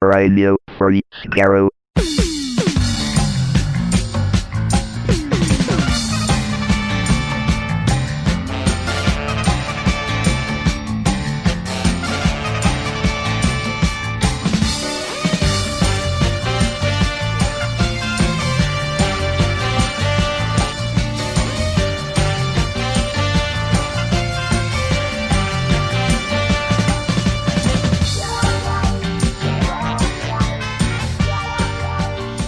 Radio Free Skaro.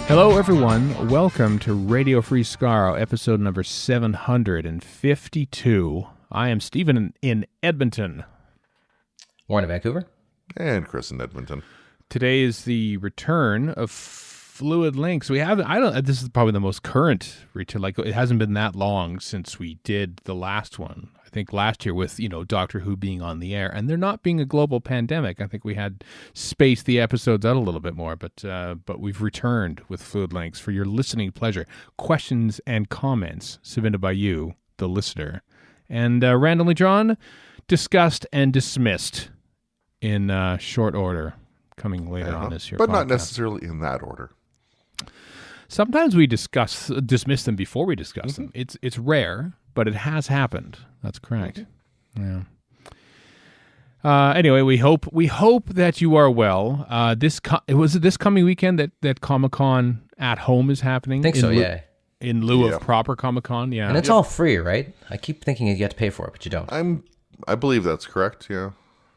Hello, everyone. Welcome to Radio Free Skaro, episode number 752. I am Stephen in Edmonton. Warren in Vancouver. And Chris in Edmonton. Today is the return of Fluid Links. This is probably the most current return. Like, it hasn't been that long since we did the last one. I think last year with, Doctor Who being on the air and there not being a global pandemic. I think we had spaced the episodes out a little bit more, but we've returned with Fluid Links for your listening pleasure. Questions and comments submitted by you, the listener, and randomly drawn, discussed, and dismissed in short order coming later on this year. But not necessarily in that order. Sometimes we dismiss them before we discuss them. It's rare, but it has happened. That's correct. Yeah. Anyway, we hope that you are well. Was it this coming weekend that Comic-Con at home is happening? I think so, yeah. In lieu of proper Comic-Con, yeah. And it's all free, right? I keep thinking you get to pay for it, but you don't. I believe that's correct, yeah.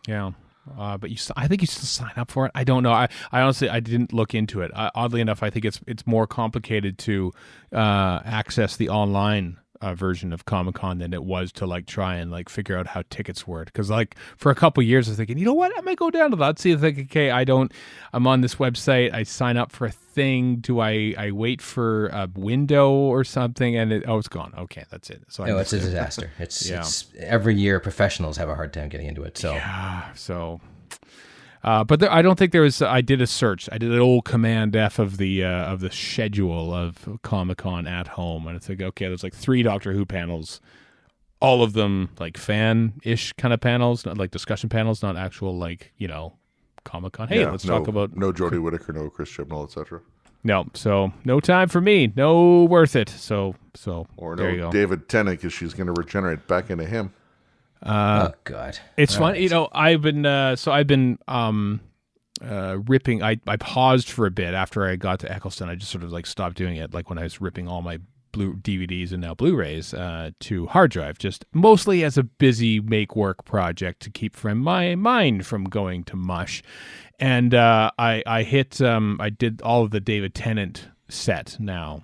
Yeah. But I think you still sign up for it. I don't know. I honestly didn't look into it. Oddly enough, I think it's more complicated to access the online version of Comic-Con than it was to try and figure out how tickets work. Because for a couple of years I was thinking, you know what, I might go down to that. See if I'm on this website. I sign up for a thing. Do I wait for a window or something? And it's gone. Okay, that's it. So it's a disaster. It's every year professionals have a hard time getting into it. So but I don't think there was. I did a search. I did an old Command F of the schedule of Comic-Con at home, and it's okay, there's 3 Doctor Who panels, all of them fan-ish kind of panels, not discussion panels, not actual Comic-Con. Hey, let's talk about no Jodie Whittaker, no Chris Chibnall, etc. No, so no time for me. No worth it. So or there you no go. David Tennant, because she's going to regenerate back into him. Oh God! It's fun. Right. I've been ripping. I paused for a bit after I got to Eccleston. I just sort of stopped doing it. When I was ripping all my DVDs and now Blu-rays to hard drive, just mostly as a busy make work project to keep my mind from going to mush. And I did all of the David Tennant set now.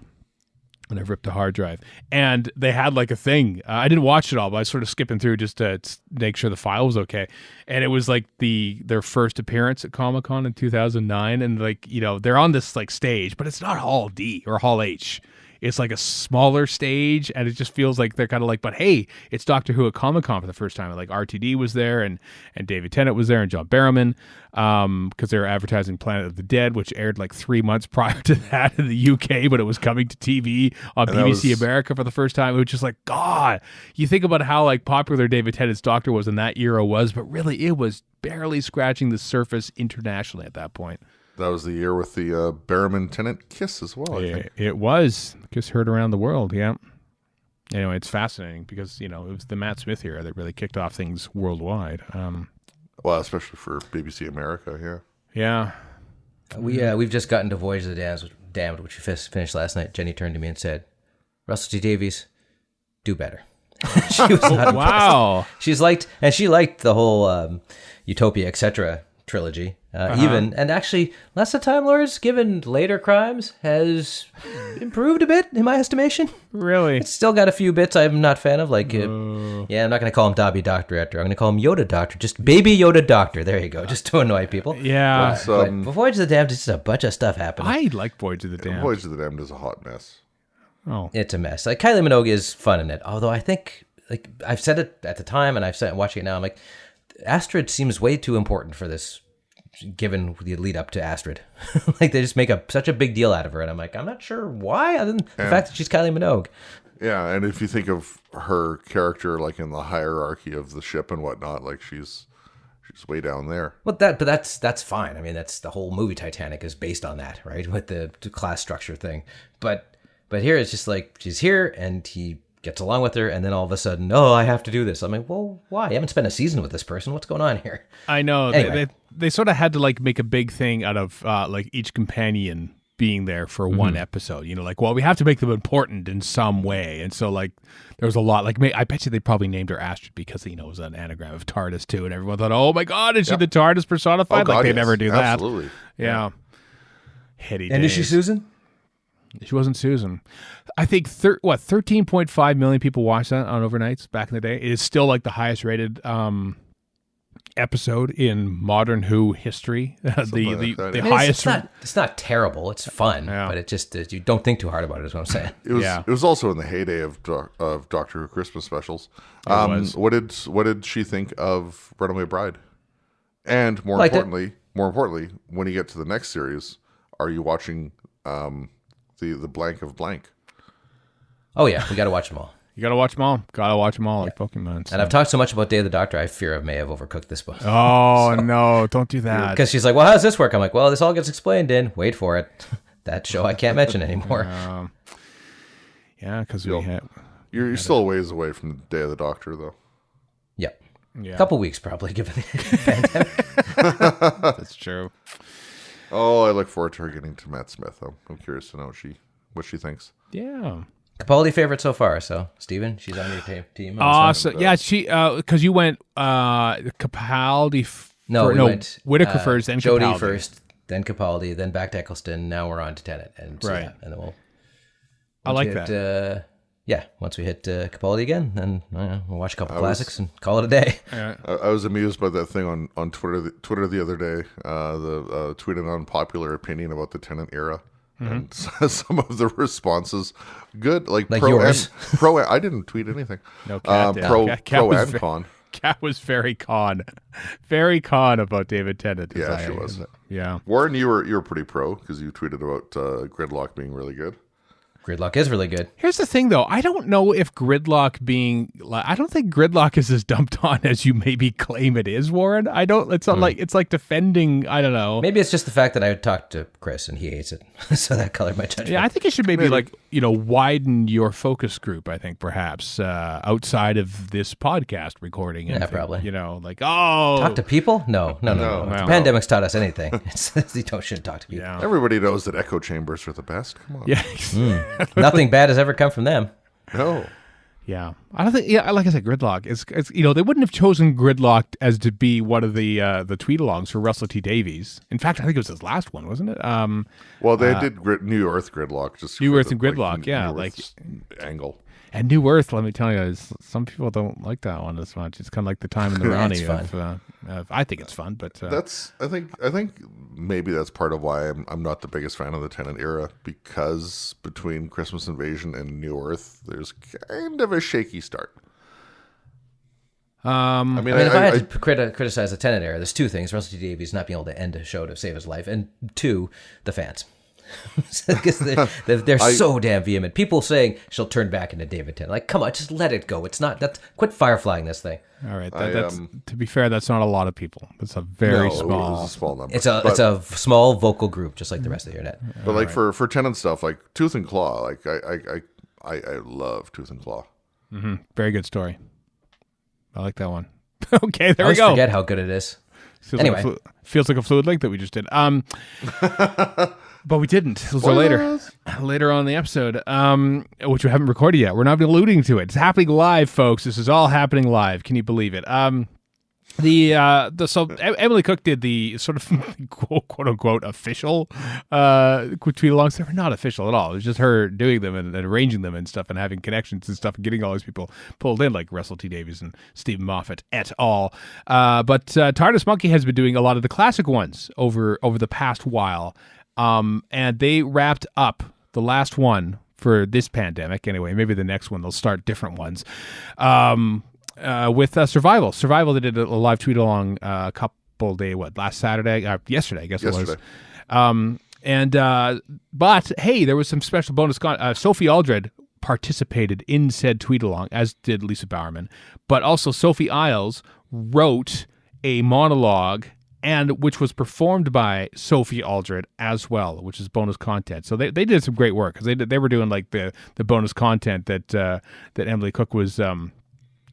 And I ripped a hard drive, and they had a thing. I didn't watch it all, but I was sort of skipping through just to make sure the file was okay. And it was their first appearance at Comic-Con in 2009, and they're on this stage, but it's not Hall D or Hall H. It's a smaller stage, and it just feels like they're kind of but hey, it's Doctor Who at Comic-Con for the first time. RTD was there, and David Tennant was there, and John Barrowman, because they were advertising Planet of the Dead, which aired 3 months prior to that in the UK, but it was coming to TV on BBC America for the first time. It was just God, you think about how popular David Tennant's Doctor was in that era was, but really it was barely scratching the surface internationally at that point. That was the year with the Barrowman Tennant kiss as well, I think. It was. Kiss heard around the world, yeah. Anyway, it's fascinating because, it was the Matt Smith era that really kicked off things worldwide. Well, especially for BBC America, yeah. Yeah. We've just gotten to Voyage of the Damned, which we finished last night. Jenny turned to me and said, Russell T Davies, do better. She was not wow. She liked the whole Utopia, etc. trilogy. And actually, Less of Time Lords, given later crimes, has improved a bit, in my estimation. Really? It's still got a few bits I'm not a fan of, I'm not going to call him Dobby Doctor after. I'm going to call him Yoda Doctor. Just Baby Yoda Doctor. There you go. Just to annoy people. Yeah. But Voyage of the Damned, it's just a bunch of stuff happening. I like Voyage of the Damned. Voyage of the Damned is a hot mess. Oh. It's a mess. Kylie Minogue is fun in it. Although I think, I've said it at the time, and I've said it watching it now, I'm Astrid seems way too important for this, given the lead up to Astrid. They just make such a big deal out of her, and I'm I'm not sure why, other than the fact that she's Kylie Minogue. Yeah, and if you think of her character in the hierarchy of the ship and whatnot, she's She's way down there. Well, that's fine. I mean, that's the whole movie Titanic is based on that, right? With the class structure thing. But here it's just like she's here and he gets along with her, and then all of a sudden, oh, I have to do this. I'm like, well, why? I haven't spent a season with this person. What's going on here? I know. Anyway. They sort of had to like make a big thing out of like each companion being there for one episode. You know, like, well, we have to make them important in some way. And so like there was a lot. Like I bet you they probably named her Astrid because, you know, it was an anagram of TARDIS too. And everyone thought, oh my God, is she the TARDIS personified? God, like they yes. never do that. Absolutely. Yeah. Heady And days. is she Susan? She wasn't Susan. I think 13.5 million people watched that on overnights back in the day. It is still like the highest rated episode in modern Who history. The highest. It's not terrible. It's fun, but it just you don't think too hard about it. Is what I'm saying. It was also in the heyday of Doctor Who Christmas specials. What did she think of Runaway Bride? And more importantly, when you get to the next series, are you watching the blank of blank? Oh yeah, we got to watch them all. You gotta watch them all. Gotta watch them all, like Pokemon. So. And I've talked so much about Day of the Doctor, I fear I may have overcooked this book. Oh, no, don't do that. Because she's like, well, how does this work? I'm like, well, this all gets explained in, wait for it, that show I can't mention anymore. Yeah, because You're still a ways away from the Day of the Doctor, though. Yep. Yeah. A couple weeks, probably, given the pandemic. That's true. Oh, I look forward to her getting to Matt Smith. I'm curious to know what she thinks. Yeah. Capaldi favorite so far, so Steven, she's on your team. So yeah, she because you went Capaldi. Went Whitaker first, then Jodie Capaldi. first, then Capaldi, then back to Eccleston. Now we're on to Tennant, and so, Right. yeah, and then we'll. I like that. Once we hit Capaldi again, then we'll watch a couple classics and call it a day. I was amused by that thing on Twitter the other day. The tweet an unpopular opinion about the Tennant era. And some of the responses, good, like pro yours. and pro. I didn't tweet anything. No, Kat did. Pro Kat was and con. Kat was very con about David Tennant. Yeah, she was. Yeah, Warren, you were pretty pro because you tweeted about Gridlock being really good. Gridlock is really good. Here's the thing, though. I don't know if Gridlock I don't think Gridlock is as dumped on as you maybe claim it is, Warren. I don't. It's not like it's like defending. I don't know. Maybe it's just the fact that I talked to Chris and he hates it, so that colored my judgment. Yeah, I think it should maybe like widen your focus group. I think perhaps outside of this podcast recording. Yeah, probably. Talk to people? No. If the pandemic's taught us anything, it's you shouldn't talk to people. Yeah. Everybody knows that echo chambers are the best. Come on. Yeah. Nothing bad has ever come from them. No. Yeah, I don't think. Yeah, like I said, Gridlock. It's they wouldn't have chosen Gridlock as to be one of the tweetalongs for Russell T Davies. In fact, I think it was his last one, wasn't it? Well, they did New Earth Gridlock, just New for Earth and Gridlock, New Earth's angle. And New Earth. Let me tell you, some people don't like that one as much. It's kind of like the time in the Ronnie. I think it's fun, but I think maybe that's part of why I'm not the biggest fan of the Tennant era, because between Christmas Invasion and New Earth, there's kind of a shaky start. If I had to criticize the Tennant era, there's two things: Russell T Davies not being able to end a show to save his life, and two, the fans. Because they're so damn vehement. People saying she'll turn back into David Tennant. Like, come on, just let it go. It's not. Quit fireflying this thing. All right. That's to be fair, that's not a lot of people. It's a very small. It's a small number. It's a small vocal group, just like the rest of the internet. But like for Tennant stuff, like Tooth and Claw, like I love Tooth and Claw. Mm-hmm. Very good story. I like that one. Okay, there we go. I always forget how good it is. Feels like a fluid link that we just did. But we didn't. So later on in the episode, which we haven't recorded yet. We're not alluding to it. It's happening live, folks. This is all happening live. Can you believe it? So Emily Cook did the sort of quote unquote official tweet-alongs. They were not official at all. It was just her doing them and arranging them and stuff and having connections and stuff and getting all these people pulled in, like Russell T Davies and Stephen Moffat et al. But TARDIS Monkey has been doing a lot of the classic ones over the past while. And they wrapped up the last one for this pandemic. Anyway, maybe the next one they'll start different ones. With Survival. Survival, they did a live tweet along a couple day, last Saturday? Yesterday, I guess it was. But hey, there was some special bonus. Sophie Aldred participated in said tweet along, as did Lisa Bowerman. But also Sophie Isles wrote a monologue, and which was performed by Sophie Aldred as well, which is bonus content. So they did some great work, because they were doing like the bonus content that Emily Cook was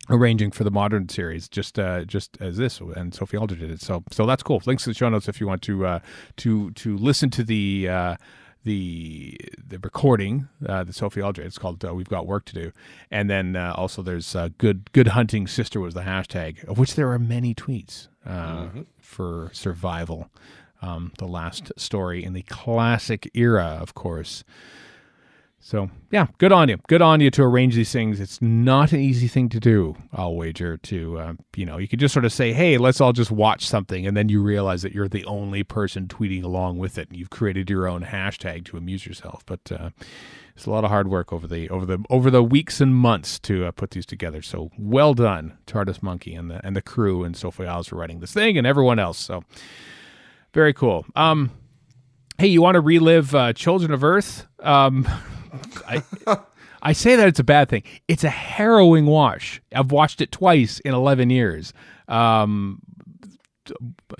arranging for the modern series, just as this, and Sophie Aldred did it. So that's cool. Links to the show notes if you want to listen to the recording, the Sophie Aldred. It's called "We've Got Work to Do," and then also there's "Good Hunting Sister" was the hashtag, of which there are many tweets for Survival, the last story in the classic era, of course. So yeah, good on you. Good on you to arrange these things. It's not an easy thing to do, I'll wager. You could just sort of say, hey, let's all just watch something, and then you realize that you're the only person tweeting along with it, and you've created your own hashtag to amuse yourself. But it's a lot of hard work over the weeks and months to put these together. So well done, TARDIS Monkey and the crew and Sophie Isles for writing this thing, and everyone else. So very cool. Hey, you want to relive Children of Earth? I say that it's a bad thing. It's a harrowing watch. I've watched it twice in 11 years.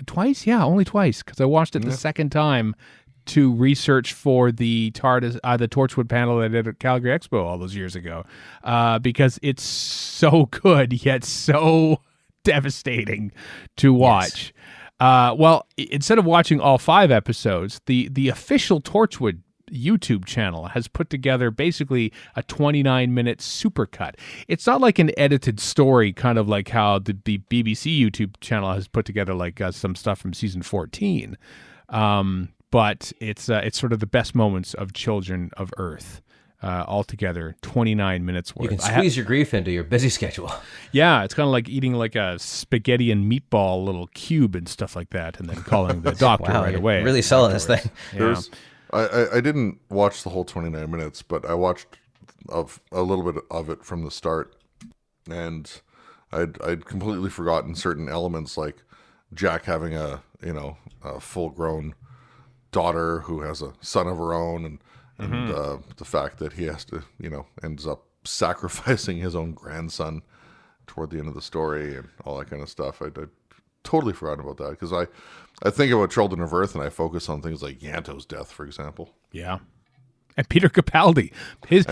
Twice? Yeah, only twice, because I watched it the second time to research for the TARDIS, the Torchwood panel that I did at Calgary Expo all those years ago, because it's so good yet so devastating to watch. Yes. Well, instead of watching all 5 episodes, the official Torchwood YouTube channel has put together basically a 29-minute supercut. It's not like an edited story, kind of like how the BBC YouTube channel has put together like some stuff from season 14. But it's sort of the best moments of Children of Earth. Altogether, 29 minutes worth. You can squeeze your grief into your busy schedule. Yeah, it's kind of like eating like a spaghetti and meatball little cube and stuff like that, and then calling the doctor right away. Really selling this thing. Yeah. I didn't watch the whole 29 minutes, but I watched a little bit of it from the start, and I'd completely forgotten certain elements, like Jack having a full-grown daughter who has a son of her own, and the fact that he has to, ends up sacrificing his own grandson toward the end of the story and all that kind of stuff. I totally forgotten about that, because I think about Children of Earth and I focus on things like Yanto's death, for example. Yeah. And Peter Capaldi. Peter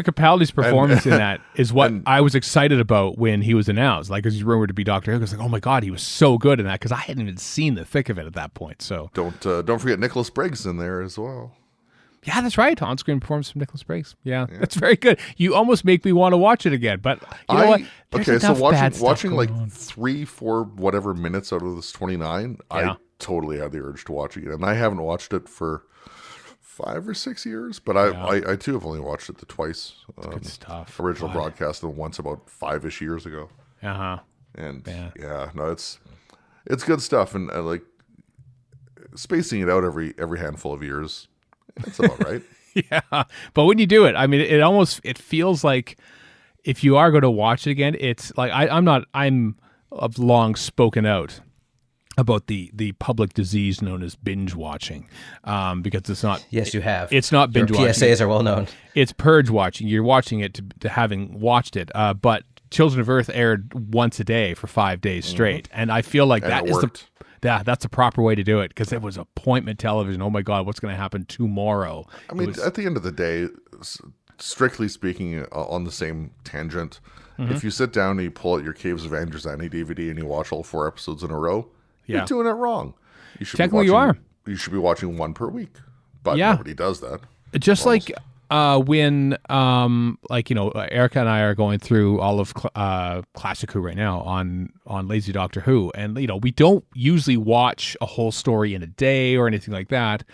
Capaldi's performance in that is what I was excited about when he was announced. Like, as he's rumored to be Doctor Who, I was like, oh my God, he was so good in that, because I hadn't even seen the thick of it at that point. So don't forget Nicholas Briggs in there as well. Yeah, that's right. On-screen performance from Nicholas Briggs. Yeah, that's very good. You almost make me want to watch it again. But you know what? There's watching like 3-4 whatever minutes out of this 29, I totally had the urge to watch it again. And I haven't watched it for 5 or 6 years, but I too have only watched it twice. Good stuff. Original broadcast, and once about 5-ish years ago. And it's good stuff, and like spacing it out every handful of years. That's about right. Yeah, but when you do it, I mean, it feels like if you are going to watch it again, it's like I'm long spoken out about the public disease known as binge watching, because it's not. Yes, you have. It's not binge watching. PSAs are well known. It's purge watching. You're watching it to having watched it, but Children of Earth aired once a day for 5 days straight, and I feel like that's the proper way to do it, because it was appointment television. Oh my God, what's going to happen tomorrow? I mean, at the end of the day, strictly speaking, on the same tangent, if you sit down and you pull out your Caves of Androzani DVD and you watch all 4 episodes in a row, you're doing it wrong. Technically, you are. You should be watching 1 per week, but nobody does that. Just like when Erica and I are going through all of Classic Who right now on Lazy Doctor Who, and we don't usually watch a whole story in a day or anything like that.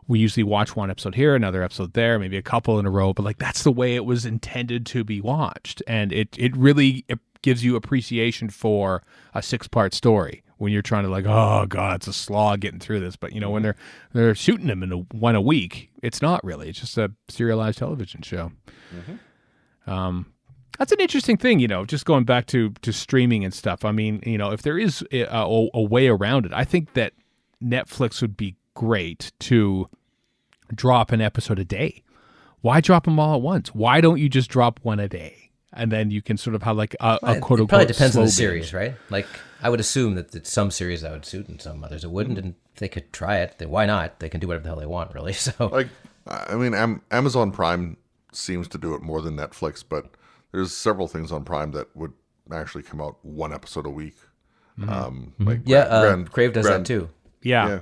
We usually watch 1 episode here, another episode there, maybe a couple in a row, but like that's the way it was intended to be watched, and it really gives you appreciation for a 6-part story when you're trying to like, oh God, it's a slog getting through this. But when they're shooting them in one a week, it's not really. It's just a serialized television show. That's an interesting thing, just going back to streaming and stuff. I mean, if there is a way around it, I think that Netflix would be great to drop an episode a day. Why drop them all at once? Why don't you just drop 1 a day? and then you can sort of have like a quote unquote. It probably depends on the binge. series, right? Like I would assume that some series that would suit and some others it wouldn't, and they could try it. Why not? They can do whatever the hell they want, really. So, like, I mean, Amazon Prime seems to do it more than Netflix, but there's several things on Prime that would actually come out one episode a week. Like Crave does that too. Yeah.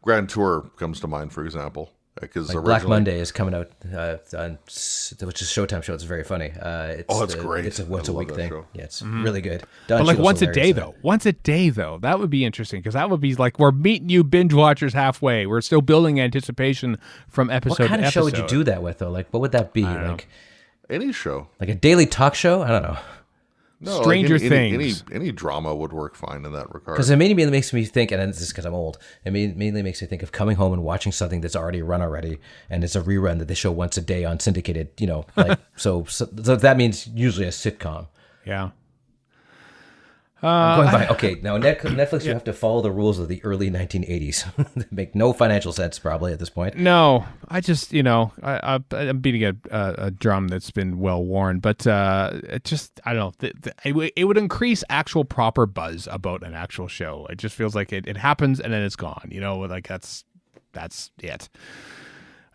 Grand Tour comes to mind, for example. Because like Black Monday is coming out, which is a Showtime show. It's very funny. It's great. It's a once a week thing. Show. Yeah, it's really good. But like once a day, though. Once a day, though. That would be interesting because that would be like we're meeting you binge watchers halfway. We're still building anticipation from episode to episode. What kind of show would you do that with, though? Like, what would that be? Like any show. Like a daily talk show? I don't know. No, Stranger Things. Any drama would work fine in that regard. Because it mainly makes me think, and this is because I'm old, it mainly makes me think of coming home and watching something that's already run already, and it's a rerun that they show once a day on syndicated, like, so that means usually a sitcom. Yeah. I'm going by, okay, now Netflix, you have to follow the rules of the early 1980s. They make no financial sense probably at this point. No, I just, I'm beating a drum that's been well worn, but it just, I don't know, it would increase actual proper buzz about an actual show. It just feels like it happens and then it's gone, like that's it.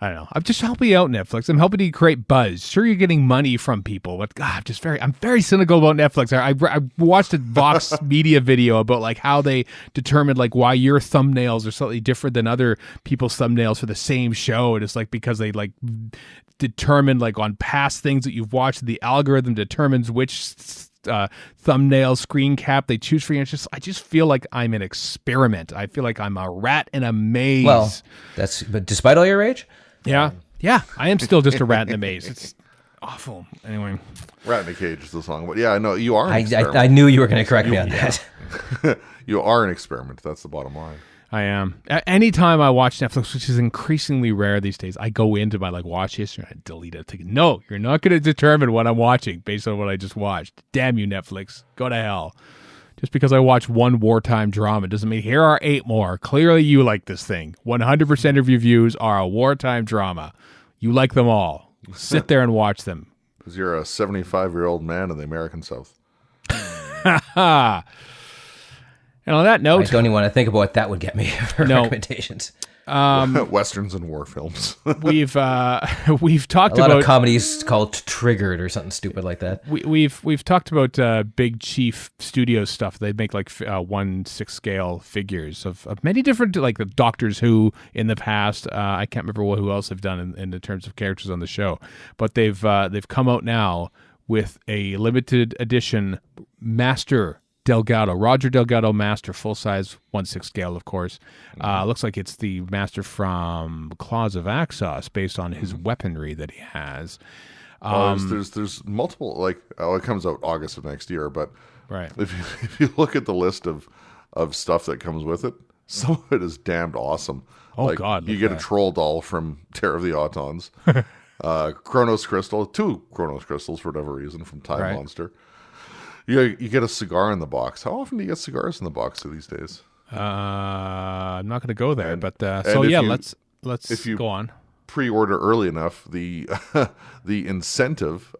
I don't know. I'm just helping you out, Netflix. I'm helping you create buzz. Sure, you're getting money from people, but God, I'm very cynical about Netflix. I watched a Vox Media video about like how they determined like why your thumbnails are slightly different than other people's thumbnails for the same show, and it's like because they like determined like on past things that you've watched, the algorithm determines which thumbnail screen cap they choose for you. I just feel like I'm an experiment. I feel like I'm a rat in a maze. Well, but despite all your rage. Yeah. I am still just a rat in a maze. It's awful. Anyway, Rat in a Cage is the song, but yeah, I know you are. I knew you were going to correct me on that. You are an experiment. That's the bottom line. I am. Anytime I watch Netflix, which is increasingly rare these days, I go into my like watch history and I delete it. Thinking, no, you're not going to determine what I'm watching based on what I just watched. Damn you, Netflix. Go to hell. Just because I watch one wartime drama doesn't mean here are 8 more. Clearly you like this thing. 100% of your views are a wartime drama. You like them all. Sit there and watch them. Because you're a 75-year-old man in the American South. And on that note, I don't even want to think about what that would get me for recommendations. Westerns and war films. we've talked a lot about of comedies called Triggered or something stupid like that. We've talked about Big Chief Studios stuff. They make like 1/6 scale figures of many different like the Doctors Who in the past. I can't remember who else they've done in the terms of characters on the show, but they've come out now with a limited edition Master Delgado, Roger Delgado Master, full-size 1/6 scale, of course. Looks like it's the Master from Claws of Axos, based on his weaponry that he has. There's multiple, like, it comes out August of next year, but right. if you look at the list of stuff that comes with it, some of it is damned awesome. Oh, like, God. You get a troll doll from Terror of the Autons, Chronos Crystal, 2 Chronos Crystals for whatever reason from Time Monster. You get a cigar in the box. How often do you get cigars in the box these days? I'm not going to go there, but let's go on. Pre-order early enough, the incentive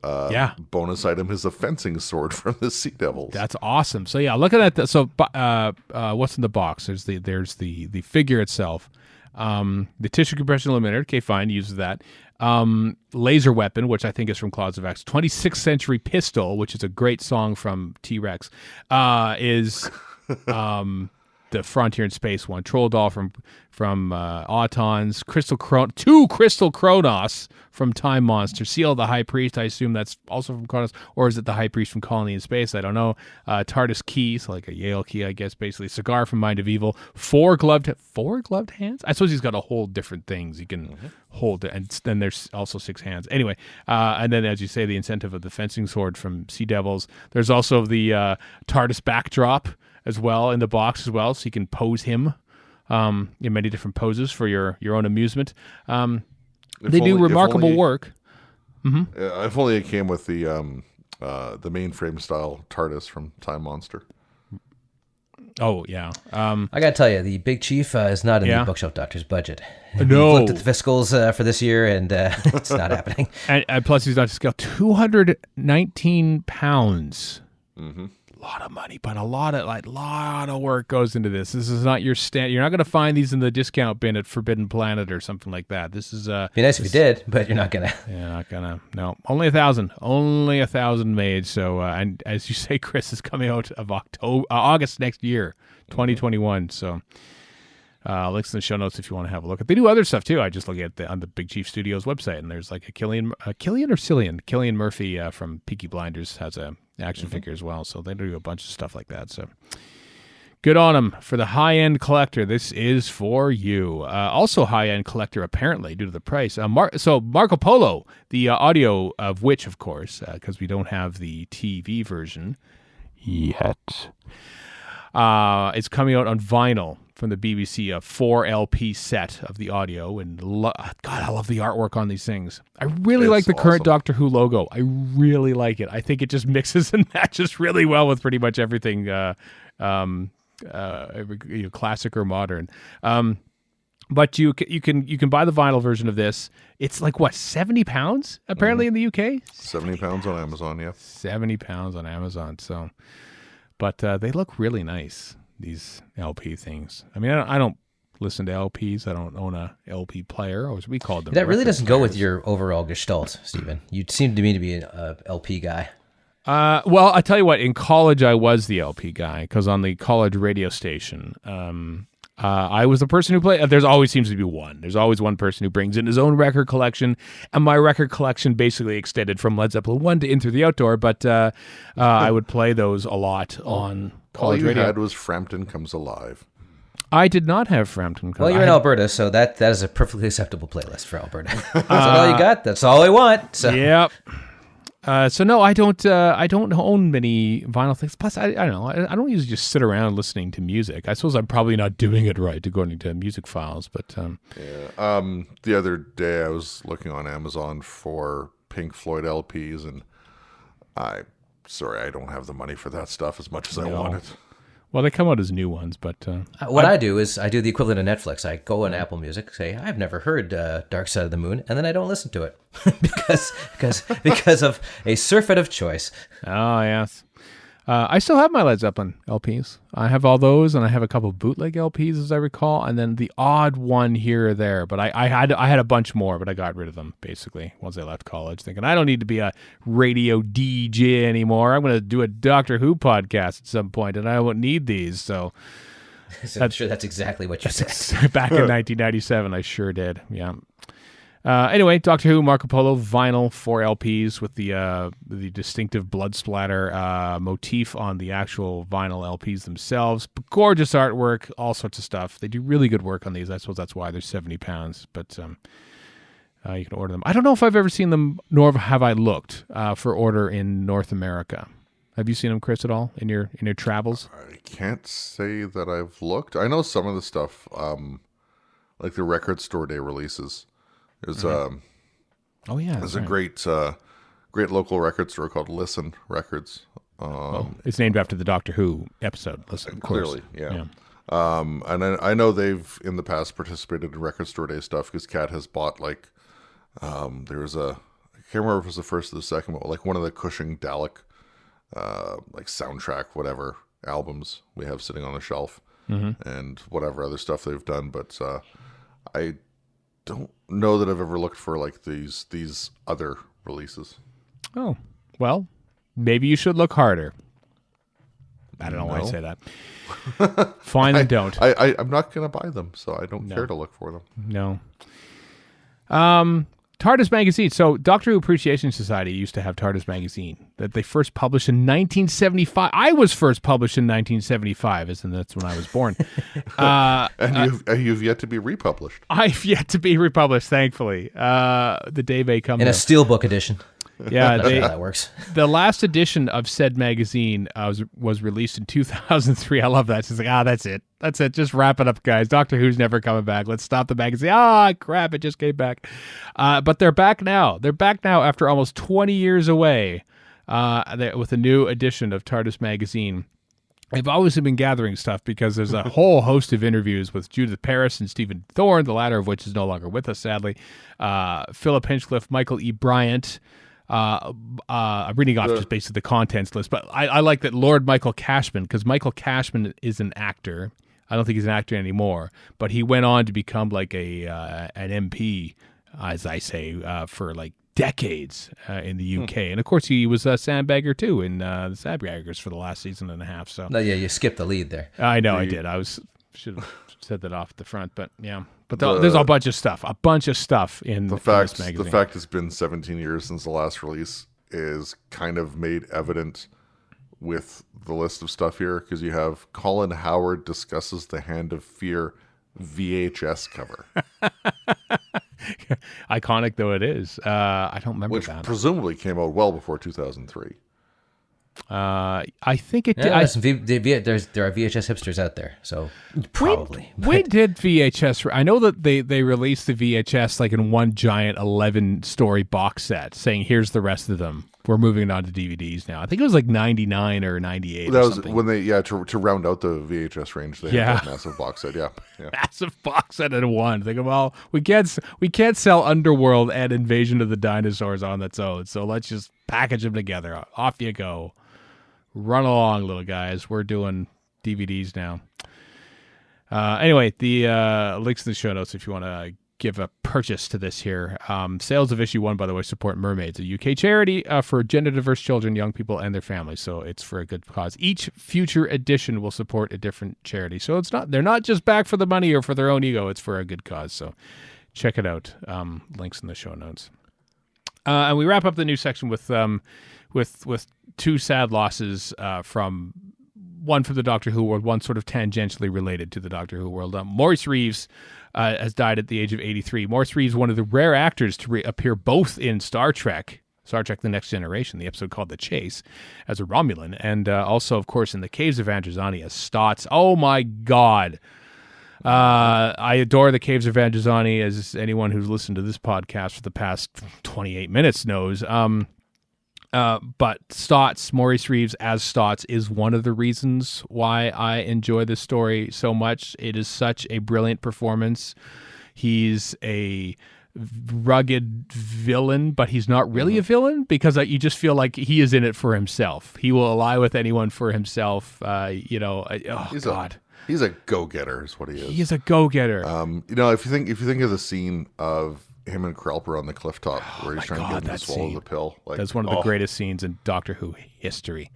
bonus item is a fencing sword from the Sea Devils. That's awesome. So yeah, look at that. So what's in the box? There's the figure itself, the tissue compression limiter. Okay, fine, uses that. Laser weapon, which I think is from Claws of X. 26th Century Pistol, which is a great song from T-Rex, is the Frontier in Space one. Troll doll from Autons. Two Crystal Kronos from Time Monster. Seal the High Priest, I assume that's also from Kronos, or is it the High Priest from Colony in Space? I don't know. TARDIS key, so like a Yale key, I guess, basically. Cigar from Mind of Evil. Four gloved hands? I suppose he's got a whole different things he can hold, and then there's also 6 hands. Anyway, and then, as you say, the incentive of the fencing sword from Sea Devils. There's also the TARDIS backdrop as well in the box as well, so you can pose him in many different poses for your own amusement. They do remarkable work. Mm-hmm. If only it came with the mainframe style TARDIS from Time Monster. Oh, yeah. I got to tell you, the Big Chief is not in the Bookshelf Doctor's budget. No. We've looked at the fiscals for this year, and it's not happening. And plus, he's not to scale. £219. Mm-hmm. A lot of money, but a lot of work goes into this. This is not your You're not going to find these in the discount bin at Forbidden Planet or something like that. This is be nice if you did, but you're not gonna. Yeah, not gonna. No, only 1,000. Only 1,000 made. So, and as you say, Chris, is coming out of August next year, 2021. So, links in the show notes if you want to have a look at. They do other stuff too. I just look at on the Big Chief Studios website, and there's like Cillian Murphy from Peaky Blinders has a action figure as well. So they do a bunch of stuff like that. So good on them. For the high-end collector, this is for you. Also high-end collector, apparently, due to the price. So Marco Polo, the audio of which, of course, because we don't have the TV version yet, is coming out on vinyl from the BBC, a 4 LP set of the audio. And God, I love the artwork on these things. I really like the current Doctor Who logo. I really like it. I think it just mixes and matches really well with pretty much everything, classic or modern. But you can buy the vinyl version of this. It's like what, £70 apparently in the UK. £70 on Amazon, yeah. £70 on Amazon. So, but they look really nice, these LP things. I mean, I don't listen to LPs. I don't own a LP player, or as we called them. That really doesn't go with your overall gestalt, Stephen. You seem to me to be an LP guy. Well, I tell you what, in college I was the LP guy, because on the college radio station, I was the person who played. There's always seems to be one. There's always one person who brings in his own record collection, and my record collection basically extended from Led Zeppelin 1 to In Through the Outdoor, but I would play those a lot on college radio. All you had was Frampton Comes Alive. I did not have Frampton Comes Well, you're in Alberta, so that is a perfectly acceptable playlist for Alberta. That's all you got. That's all I want. So. Yep. So no, I don't own many vinyl things. Plus, I don't know. I don't usually just sit around listening to music. I suppose I'm probably not doing it right according to music files. But the other day I was looking on Amazon for Pink Floyd LPs, and I don't have the money for that stuff as much as I want it. Well, they come out as new ones, but what I do is I do the equivalent of Netflix. I go on Apple Music, say I've never heard Dark Side of the Moon, and then I don't listen to it because of a surfeit of choice. Oh yes, I still have my Led Zeppelin LPs. I have all those, and I have a couple bootleg LPs, as I recall, and then the odd one here or there. But I had a bunch more, but I got rid of them basically once I left college, thinking I don't need to be a radio DJ anymore. I'm going to do a Doctor Who podcast at some point, and I won't need these. So I'm sure that's exactly what you said. Back in 1997, I sure did. Yeah. Anyway, Doctor Who, Marco Polo, vinyl, 4 LPs with the distinctive blood splatter motif on the actual vinyl LPs themselves. Gorgeous artwork, all sorts of stuff. They do really good work on these. I suppose that's why they're £70. But you can order them. I don't know if I've ever seen them, nor have I looked for order in North America. Have you seen them, Chris, at all in your travels? I can't say that I've looked. I know some of the stuff, like the Record Store Day releases. There's there's a great local record store called Listen Records. It's named after the Doctor Who episode. Listen, of clearly, course. yeah. And I know they've in the past participated in Record Store Day stuff because Kat has bought I can't remember if it was the first or the second, but like one of the Cushing Dalek, like soundtrack whatever albums we have sitting on the shelf, and whatever other stuff they've done. But I don't know that I've ever looked for like these other releases. Oh, well, maybe you should look harder. I don't know why I say that. Fine, then don't. I'm not going to buy them, so I don't care to look for them. No. TARDIS Magazine. So Doctor Who Appreciation Society used to have TARDIS Magazine that they first published in 1975. I was first published in 1975, and that's when I was born. And you've yet to be republished. I've yet to be republished, thankfully. The day may come. In a steelbook edition. Yeah, that's how that works. The last edition of said magazine was released in 2003. I love that. It's like, that's it. That's it. Just wrap it up, guys. Doctor Who's never coming back. Let's stop the magazine. Crap, it just came back. But they're back now. They're back now after almost 20 years away with a new edition of TARDIS Magazine. I've always been gathering stuff because there's a whole host of interviews with Judith Paris and Stephen Thorne, the latter of which is no longer with us, sadly. Philip Hinchcliffe, Michael E. Bryant. I'm reading off just basically the contents list, but I like that Lord Michael Cashman, because Michael Cashman is an actor. I don't think he's an actor anymore, but he went on to become like an MP, as I say, for like decades in the UK. And of course, he was a sandbagger too in the Sandbaggers for the last season and a half. So no, yeah, you skipped the lead there. I know I did. Should have said that off the front, but yeah. But there's a bunch of stuff in this magazine. The fact it's been 17 years since the last release is kind of made evident with the list of stuff here, because you have Colin Howard discusses the Hand of Fear VHS cover. Iconic though it is. I don't remember that. Which presumably came out well before 2003. I think it did. There are VHS hipsters out there, so probably. We did VHS. I know that they released the VHS like in one giant 11-story box set, saying here's the rest of them. We're moving on to DVDs now. I think it was like 99 or 98. That was when they to round out the VHS range. They had that massive box set. Yeah, massive box set in one. Think of all we can't sell Underworld and Invasion of the Dinosaurs on its own. So let's just package them together. Off you go. Run along, little guys. We're doing DVDs now. Anyway, the links in the show notes if you want to give a purchase to this here. Sales of issue 1, by the way, support Mermaids, a UK charity for gender-diverse children, young people, and their families. So it's for a good cause. Each future edition will support a different charity. So they're not just back for the money or for their own ego. It's for a good cause. So check it out. Links in the show notes. And we wrap up the news section with two sad losses from one from the Doctor Who world, one sort of tangentially related to the Doctor Who world. Maurice Reeves has died at the age of 83. Maurice Reeves, one of the rare actors to appear both in Star Trek The Next Generation, the episode called The Chase, as a Romulan, and also, of course, in The Caves of Androzani as Stotts. Oh, my God. I adore The Caves of Androzani, as anyone who's listened to this podcast for the past 28 minutes knows. But Stotts, Maurice Reeves as Stotts, is one of the reasons why I enjoy this story so much. It is such a brilliant performance. He's a rugged villain, but he's not really a villain, because you just feel like he is in it for himself. He will ally with anyone for himself. He's a go-getter is what he is. He's a go-getter. If you think of the scene of him and Krelper on the cliff top where he's trying to get him to swallow the pill. That's one of the greatest scenes in Doctor Who history.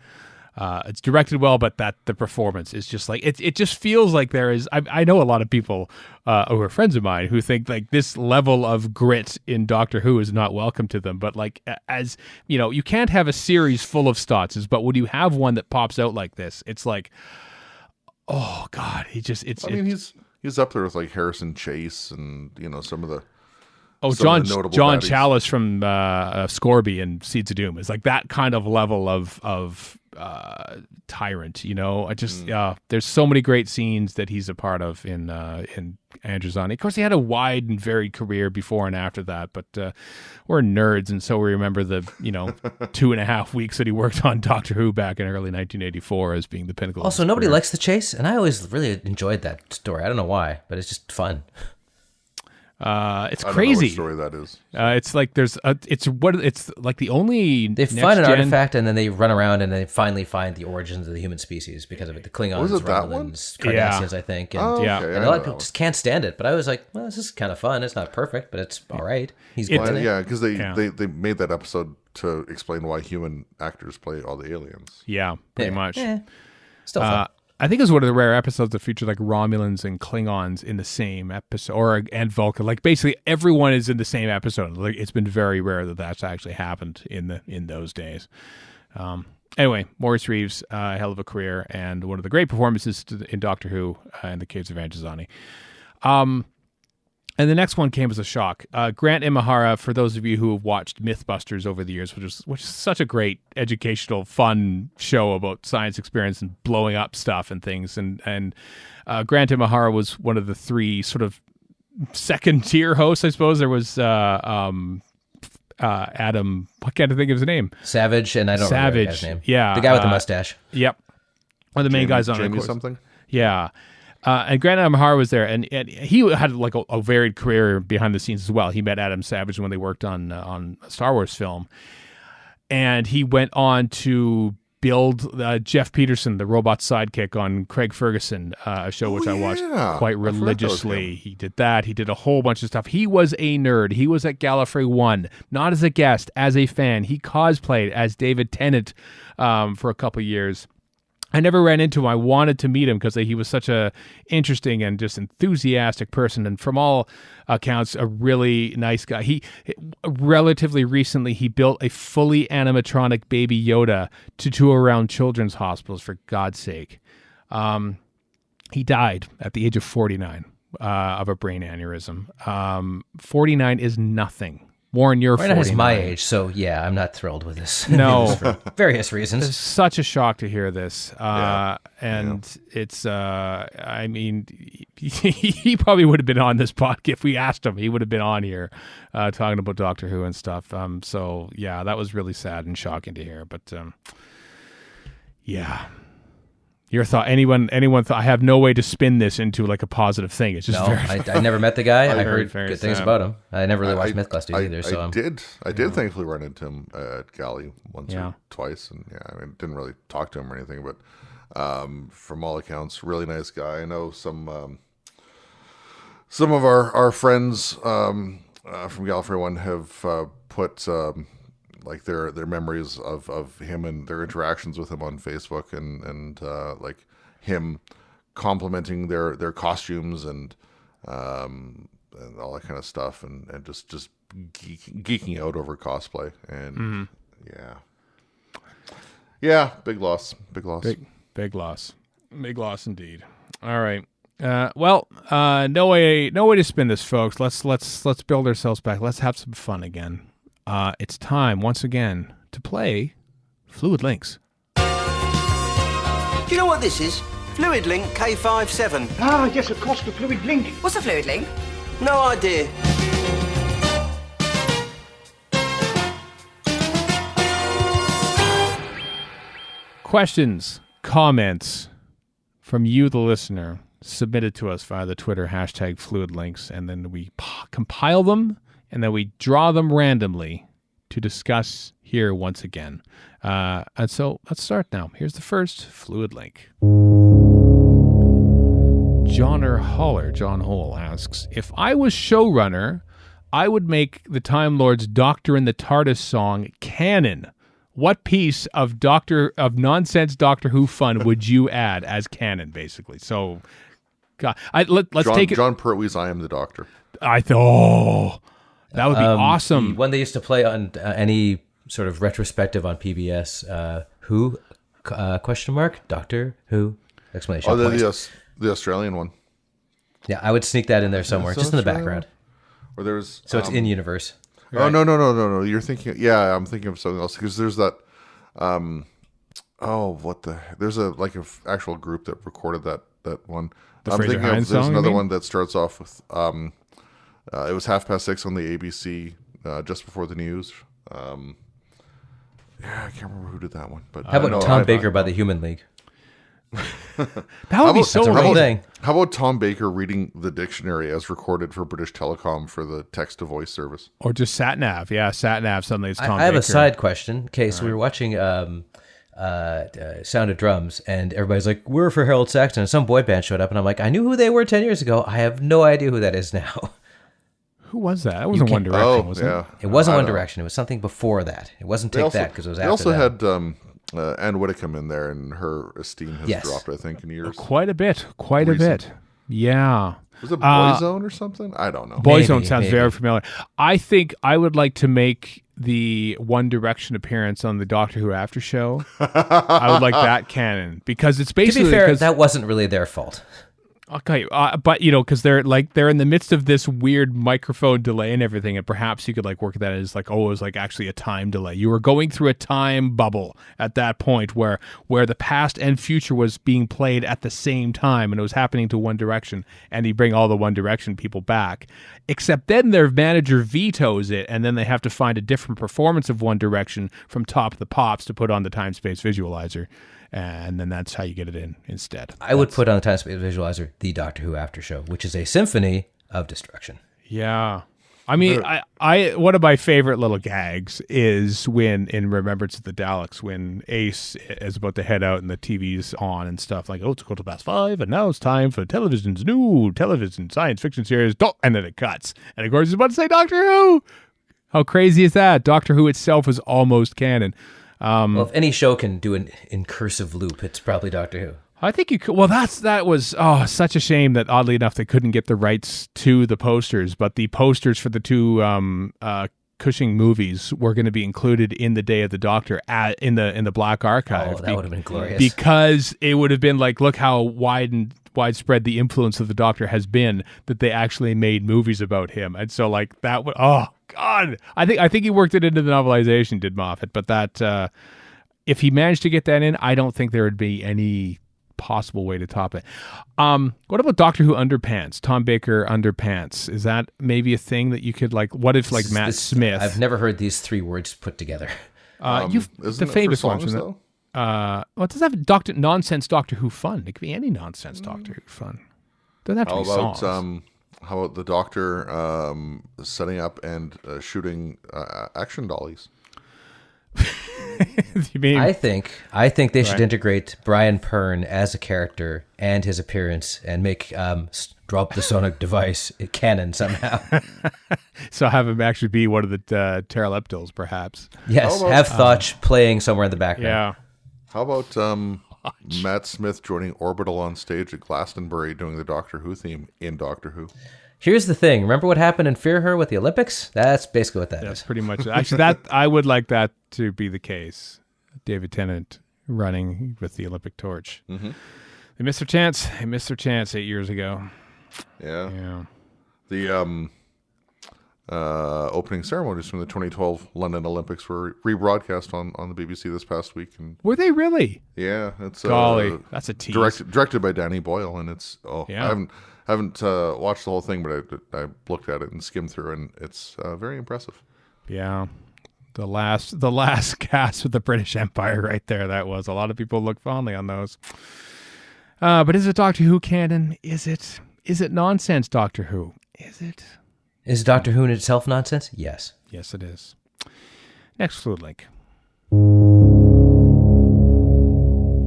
It's directed well, but the performance is just like, it just feels like there is, I know a lot of people who are friends of mine who think like this level of grit in Doctor Who is not welcome to them. But like, as you know, you can't have a series full of Stottses, but when you have one that pops out like this, it's like, oh God, he's up there with like Harrison Chase and, some of the, John Chalice from Scorby and Seeds of Doom is like that kind of level of tyrant. I just there's so many great scenes that he's a part of in Androzani. Of course, he had a wide and varied career before and after that, but we're nerds, and so we remember the 2.5 weeks that he worked on Doctor Who back in early 1984 as being the pinnacle. Also, nobody likes The Chase, and I always really enjoyed that story. I don't know why, but it's just fun. It's crazy. I don't know what story that is. It's like it's like the only they find an artifact and then they run around and they finally find the origins of the human species because of it. The Klingons, Romulans, Cardassians, I think. And, and a lot of people just can't stand it. But I was like, well, this is kind of fun. It's not perfect, but it's all right. He's good in it. Yeah, because they made that episode to explain why human actors play all the aliens. Yeah, pretty much. Still fun. I think it was one of the rare episodes that featured like Romulans and Klingons in the same episode, and Vulcan. Like basically everyone is in the same episode. Like it's been very rare that that's actually happened in those days. Anyway, Maurice Reeves, a hell of a career and one of the great performances in Doctor Who and The Caves of Androzani. And the next one came as a shock. Grant Imahara, for those of you who have watched Mythbusters over the years, which is such a great educational, fun show about science experience and blowing up stuff and things. And Grant Imahara was one of the three sort of second-tier hosts, I suppose. There was Adam, what can't I think of his name? Savage, and I don't remember his name. Yeah. The guy with the mustache. Yep. One of the main guys on Jamie it. Something? Yeah. And Grant Imahara was there, and he had like a varied career behind the scenes as well. He met Adam Savage when they worked on a Star Wars film, and he went on to build Jeff Peterson, the robot sidekick, on Craig Ferguson, a show which I watched quite religiously. He did that. He did a whole bunch of stuff. He was a nerd. He was at Gallifrey One, not as a guest, as a fan. He cosplayed as David Tennant for a couple years. I never ran into him. I wanted to meet him because he was such a interesting and just enthusiastic person, and from all accounts, a really nice guy. He relatively recently he built a fully animatronic Baby Yoda to tour around children's hospitals. For God's sake, he died at the age of 49 of a brain aneurysm. 49 is nothing. Warren, you're 49. Is my age, so yeah, I'm not thrilled with this. No. For various reasons. It's such a shock to hear this. It's, I mean, he probably would have been on this podcast if we asked him. He would have been on here talking about Doctor Who and stuff. So, yeah, that was really sad and shocking to hear. But, yeah. Your thought? Anyone thought? I have no way to spin this into like a positive thing. It's just I never met the guy. I heard good things about him. I never really watched Mythbusters either. So I did thankfully run into him at Galley once or twice, and I mean, didn't really talk to him or anything, but from all accounts, really nice guy. I know some of our friends from Gallifrey One have put like their memories of him and their interactions with him on Facebook, and like him complimenting their costumes and all that kind of stuff, and just geeking out over cosplay, and big loss indeed. All right. No way to spin this, folks. Let's build ourselves back. Let's have some fun again. It's time once again to play Fluid Links. Do you know what this is? Fluid Link K57. Ah, yes, of course, the Fluid Link. What's a Fluid Link? No idea. Questions, comments from you, the listener, submitted to us via the Twitter hashtag Fluid Links, and then we compile them, and then we draw them randomly to discuss here once again. And so let's start now. Here's the first Fluid Link. John Hole asks, if I was showrunner, I would make the Time Lord's Doctor in the TARDIS song canon. What piece of nonsense Doctor Who fun would you add as canon, basically? So, God, let's take it. John Pertwee's "I Am the Doctor." That would be awesome. The one they used to play on any sort of retrospective on PBS. Who? Question mark? Doctor Who? Exclamation point. The Australian one. Yeah, I would sneak that in there somewhere, just in the background. Or there's so it's in universe. Right? Oh no! You're thinking. Yeah, I'm thinking of something else because there's that. There's a actual group that recorded that one. I'm thinking of there's another one that starts off with it was 6:30 on the ABC just before the news. I can't remember who did that one. But how about Tom Baker by the Human League? That would be so amazing. How about Tom Baker reading the dictionary as recorded for British Telecom for the text-to-voice service? Or just Sat-Nav. Yeah, Sat-Nav. Suddenly it's Tom Baker. I have a side question. Okay, so we were watching Sound of Drums, and everybody's like, we're for Harold Saxon, and some boy band showed up, and I'm like, I knew who they were 10 years ago. I have no idea who that is now. Who was that? That wasn't One Direction, was it? It wasn't One Direction. It was something before that. It wasn't Take That, because it was after that. They also had Anne Whitcomb in there, and her esteem has dropped, I think, in years. Quite a bit. Yeah. Was it Boyzone or something? I don't know. Boyzone sounds very familiar. I think I would like to make the One Direction appearance on the Doctor Who after show. I would like that canon, because it's basically... To be fair, that wasn't really their fault. Okay, but because they're in the midst of this weird microphone delay and everything, and perhaps you could work that as it was actually a time delay. You were going through a time bubble at that point where the past and future was being played at the same time, and it was happening to One Direction, and you bring all the One Direction people back. Except then their manager vetoes it, and then they have to find a different performance of One Direction from Top of the Pops to put on the time-space visualizer. and then that's how you get it in instead. I would put on the Time Space Visualizer the Doctor Who After Show, which is a symphony of destruction. Yeah. I mean, I one of my favorite little gags is when in Remembrance of the Daleks, when Ace is about to head out and the TV's on and stuff like, it's 5:15 and now it's time for television's new television science fiction series, and then it cuts. And of course he's about to say Doctor Who. How crazy is that? Doctor Who itself is almost canon. Well, if any show can do an in cursive loop, it's probably Doctor Who. I think you could. Well, that was such a shame that oddly enough they couldn't get the rights to the posters, but the posters for the two Cushing movies were going to be included in the Day of the Doctor in the Black Archive. Oh, that would have been glorious. Because it would have been like, look how widespread the influence of the Doctor has been, that they actually made movies about him, and so like that would. Oh God, I think he worked it into the novelization, did Moffat, but that if he managed to get that in, I don't think there would be any possible way to top it. What about Doctor Who underpants? Tom Baker underpants. Is that maybe a thing that you could like? What if like Matt Smith? I've never heard these three words put together. You've the famous ones. Well, it does have nonsense Doctor Who fun. It could be any nonsense Doctor Who fun. Doesn't have to be songs. How about the Doctor setting up and shooting action dollies? You mean? I think they should integrate Brian Pern as a character and his appearance and make drop the sonic device canon somehow. So have him actually be one of the pteroleptils, perhaps. Yes, have Thotch playing somewhere in the background. Yeah. How about Matt Smith joining Orbital on stage at Glastonbury doing the Doctor Who theme in Doctor Who? Here's the thing. Remember what happened in Fear Her with the Olympics? That's basically what that is. That's pretty much it. Actually, that I would like that to be the case. David Tennant running with the Olympic torch. Mm-hmm. They missed their chance. They missed their chance 8 years ago. Yeah. The opening ceremonies from the 2012 London Olympics were rebroadcast on the BBC this past week. And were they really? Yeah. It's golly, that's a tease. Directed by Danny Boyle, and it's I haven't watched the whole thing, but I looked at it and skimmed through, and it's very impressive. Yeah. The last cast of the British Empire right there. That was. A lot of people look fondly on those. But is it Doctor Who canon? Is it nonsense Doctor Who? Is it? Is Doctor Who in itself nonsense? Yes. Yes, it is. Next fluid link.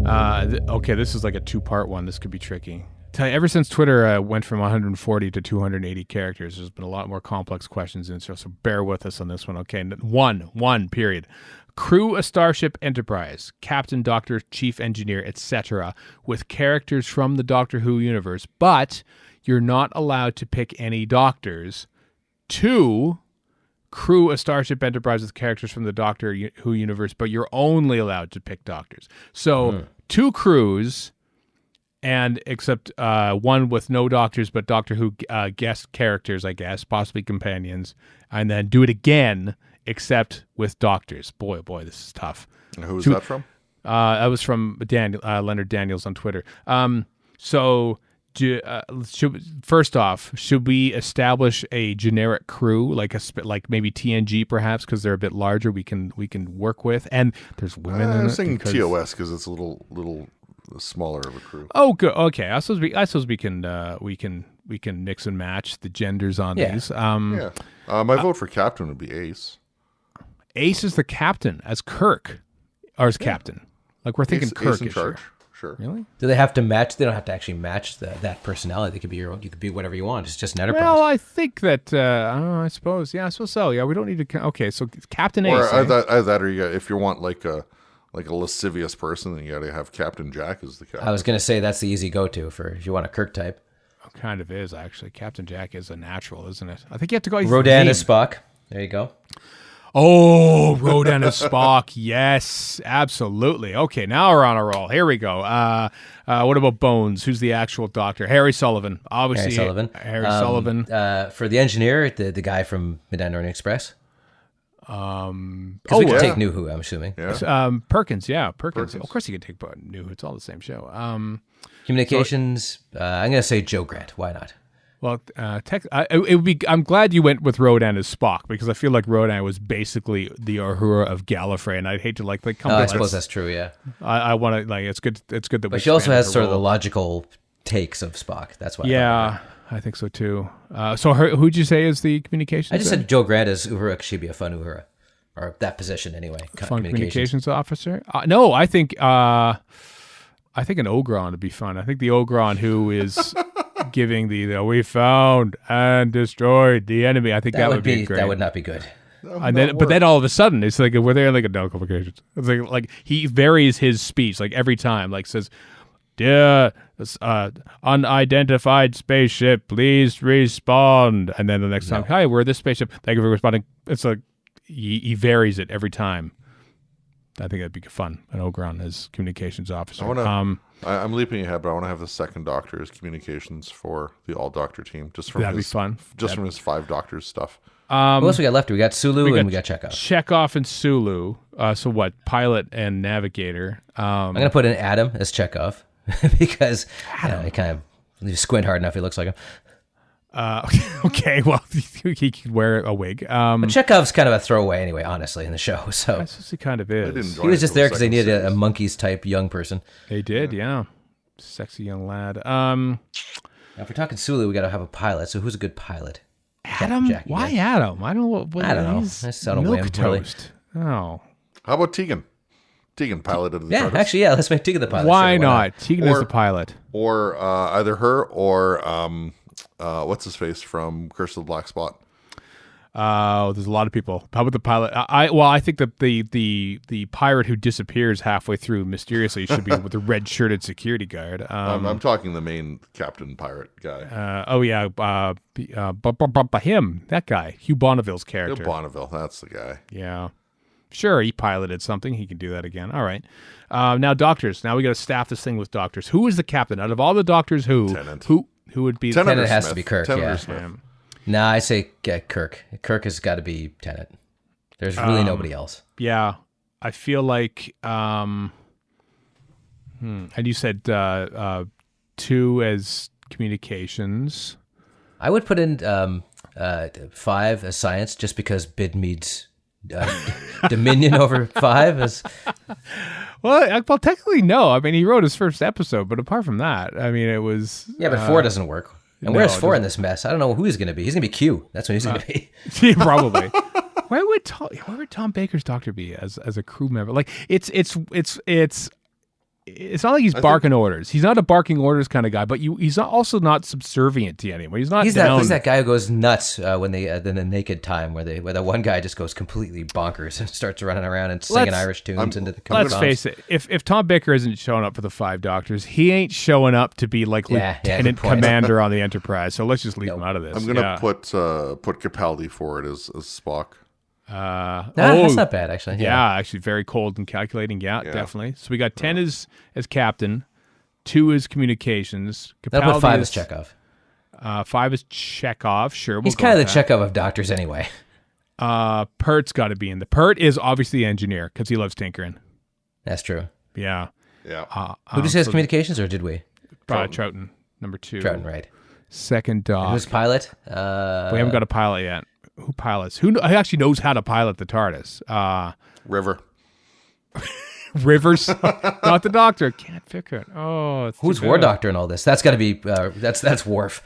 Okay, this is like a two-part one. This could be tricky. Ever since Twitter went from 140 to 280 characters, there's been a lot more complex questions in, so bear with us on this one. Okay, one period. Crew a Starship Enterprise, Captain, Doctor, Chief Engineer, etc., with characters from the Doctor Who universe, but you're not allowed to pick any doctors. 2, crew a Starship Enterprise with characters from the Doctor Who universe, but you're only allowed to pick doctors. So 2 crews, and except one with no doctors, but Doctor Who guest characters, I guess, possibly companions, and then do it again, except with doctors. Boy, oh boy, this is tough. Who was that from? That was from Leonard Daniels on Twitter. First off, should we establish a generic crew, like maybe TNG perhaps, because they're a bit larger, we can work with, and there's women in it? I was thinking TOS because it's a little smaller of a crew. Oh, good. Okay, I suppose we can mix and match the genders on these. My vote for captain would be Ace. Ace is the captain as Kirk, or as captain. Like we're thinking Kirk Ace in charge. Sure. Really? Do they have to match? They don't have to actually match that personality. They could be your own. You could be whatever you want. It's just an enterprise. Well, I think that. I suppose. Yeah, I suppose so. Yeah, we don't need to. Okay, so Captain Ace. Or that, or if you want like a lascivious person, then you got to have Captain Jack as the captain. I was going to say that's the easy go-to for if you want a Kirk type. Kind of is actually. Captain Jack is a natural, isn't it? I think you have to go. Rodan as Spock. There you go. Oh, Rodan as Spock. Yes, absolutely. Okay, now we're on a roll. Here we go. What about Bones? Who's the actual doctor? Harry Sullivan. Obviously, Harry Sullivan. For the engineer, the guy from Midnight Orient Express. Because we can take New Who, I'm assuming. Yeah. Perkins. Of course you can take New Who. It's all the same show. Communications. I'm going to say Joe Grant. Why not? Well, it would be. I'm glad you went with Rodan as Spock because I feel like Rodan was basically the Uhura of Gallifrey, and I'd hate to come. I suppose that's true. Yeah, I want to It's good. It's good that. But she also has sort of the logical takes of Spock. That's why. Yeah, I think so too. So who'd you say is the communications? I just said Joe Grant as Uhura. She'd be a fun Uhura, or that position anyway. Fun communications officer. No, I think an Ogron would be fun. I think the Ogron who is. Giving we found and destroyed the enemy. I think that would be great. That would not be good. And then all of a sudden it's like we're there no complications. It's like he varies his speech every time. Says, "Dear unidentified spaceship, please respond." And then the next time, "Hi, we're this spaceship. Thank you for responding." It's like he varies it every time. I think that'd be fun. An Ogron as communications officer. I'm leaping ahead, but I want to have the second Doctor as communications for the All Doctor team. That'd be fun. From his 5 Doctors stuff. What else we got left? We got Sulu and we got Chekhov. Chekhov and Sulu. So what? Pilot and navigator. I'm going to put in Adam as Chekhov because he kind of you squint hard enough, he looks like him. Okay, well, he could wear a wig. But Chekhov's kind of a throwaway anyway, honestly, in the show. So he kind of is. He was just there because they needed a monkeys type young person. They did, yeah. Sexy young lad. Now, if we're talking Sulu, we got to have a pilot. So who's a good pilot? Adam? Jackie, why Adam? I don't know. I don't know. I don't blame him, toast. Really. Oh. How about Tegan? Tegan piloted the TARDIS. Actually, let's make Tegan the pilot. Why not? Tegan is the pilot. Or either her or what's his face from Curse of the Black Spot. There's a lot of people. How about the pilot? I think that the pirate who disappears halfway through mysteriously should be with the red shirted security guard. I'm talking the main captain pirate guy. Him, that guy, Hugh Bonneville's character. Hugh Bonneville, that's the guy. Yeah, sure. He piloted something. He can do that again. All right. Now doctors. Now we got to staff this thing with doctors. Who is the captain out of all the doctors? Tennant. Who would be Tennant? Tennant Has to be Kirk. Tennant Yeah. Nah, I say Kirk. Kirk has got to be Tennant. There's really nobody else. Yeah, I feel like. And you said 2 as communications. I would put in 5 as science, just because Bid meets dominion over 5 as. Well, technically no. I mean, he wrote his first episode, but apart from that, I mean, it was. Yeah, but 4 doesn't work. And where's 4 in this mess? I don't know who he's going to be. He's going to be Q. That's what he's going to be. Yeah, probably. Where would Tom Baker's doctor be as a crew member? Like it's not like he's barking orders. He's not a barking orders kind of guy, but he's also not subservient to anyone. He's not. He's that guy who goes nuts when they in the naked time where the one guy just goes completely bonkers and starts running around and singing Irish tunes into the. Let's face it. If Tom Baker isn't showing up for the 5 Doctors, he ain't showing up to be like lieutenant commander on the Enterprise. So let's just leave him out of this. I'm gonna put Capaldi forward as Spock. That's not bad actually. Yeah, actually very cold and calculating. Yeah, definitely. So we got 10 as captain, 2 as communications. That'll put 5 as Chekhov. 5 is Chekhov. Sure, he's kind of the Chekhov of doctors anyway. Pert's got to be in. The Pert is obviously the engineer because he loves tinkering. That's true. Yeah. Who just has communications, or did we? Troughton, number 2. Troughton, right. Second Doc. And who's pilot? We haven't got a pilot yet. Who pilots? Who actually knows how to pilot the TARDIS? River. Rivers, not the Doctor. Can't figure it. Oh, who's War Doctor in all this? That's got to be that's Worf.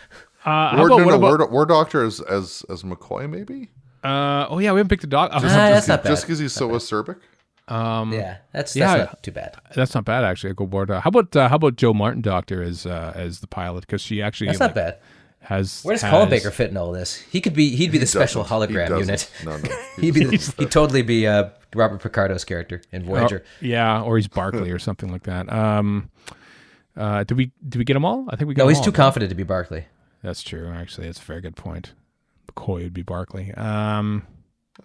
War Doctor as McCoy maybe. We haven't picked a Doctor. That's not bad. Just because he's so acerbic. That's not too bad. That's not bad actually. Go War Doctor. How about Joe Martin Doctor as the pilot? Because she actually that's not bad. Where does Colin Baker fit in all this? He'd be the special hologram unit. No. He'd totally be Robert Picardo's character in Voyager. Or he's Barclay or something like that. Did we get them all? I think we got. No, he's too confident to be Barclay. That's true. Actually, that's a very good point. McCoy would be Barclay. I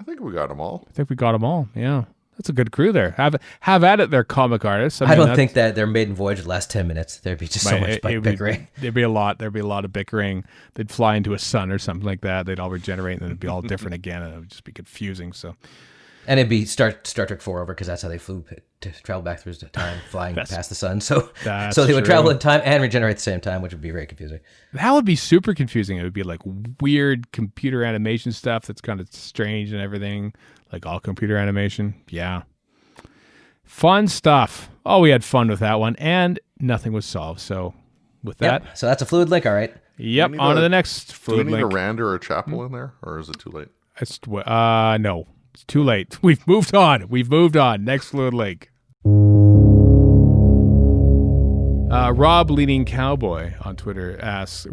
think we got them all. Yeah. That's a good crew there. Have at it, there, comic artists. I don't think that their maiden voyage would last 10 minutes. There'd be just so much bickering. There'd be a lot of bickering. They'd fly into a sun or something like that. They'd all regenerate, and then it'd be all different again, and it would just be confusing. So, and it'd be Star Trek 4 over because that's how they flew to travel back through time, flying past the sun. So That's they would true. travel in time and regenerate at the same time, which would be very confusing. That would be super confusing. It would be like weird computer animation stuff that's kind of strange and everything, like all computer animation. Yeah. Fun stuff. Oh, we had fun with that one, and nothing was solved. So with that. Yep. So that's a fluid link, all right. Yep, on to the next Do we fluid need link. a Rand or a Chapel in there, or is it too late? It's, no, it's too late. We've moved on. Next fluid link. Rob Leaning Cowboy on Twitter asks,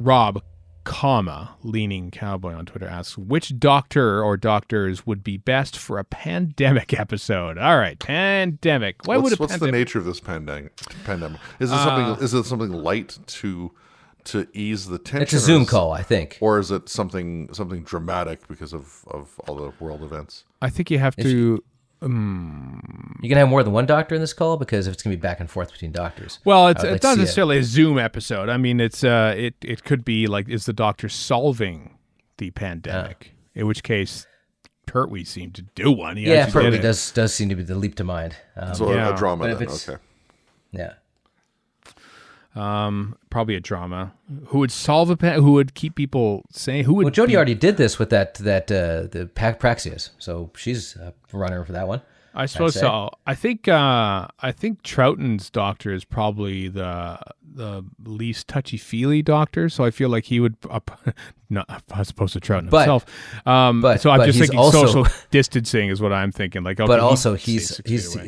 Leaning Cowboy on Twitter asks, which doctor or doctors would be best for a pandemic episode? All right, pandemic. What's the nature of this pandemic? Is it something light to ease the tension? It's a Zoom call, I think. Or is it something dramatic because of all the world events? I think you have to... You can have more than one doctor in this call, because if it's going to be back and forth between doctors. Well, it's not necessarily a Zoom episode. I mean, it's it could be like, is the doctor solving the pandemic? In which case, Pertwee seemed to do one. Pertwee does seem to be the leap to mind. A drama then, okay. Yeah. Probably a drama. Who would solve who would keep people sane? Who would? Well, Jodie already did this with the Praxias, so she's a runner for that one. I suppose so. I think Troughton's doctor is probably the least touchy-feely doctor, so I feel like he would not as opposed to Troughton himself. So I'm just thinking also, social distancing is what I'm thinking. Like, okay, but also he's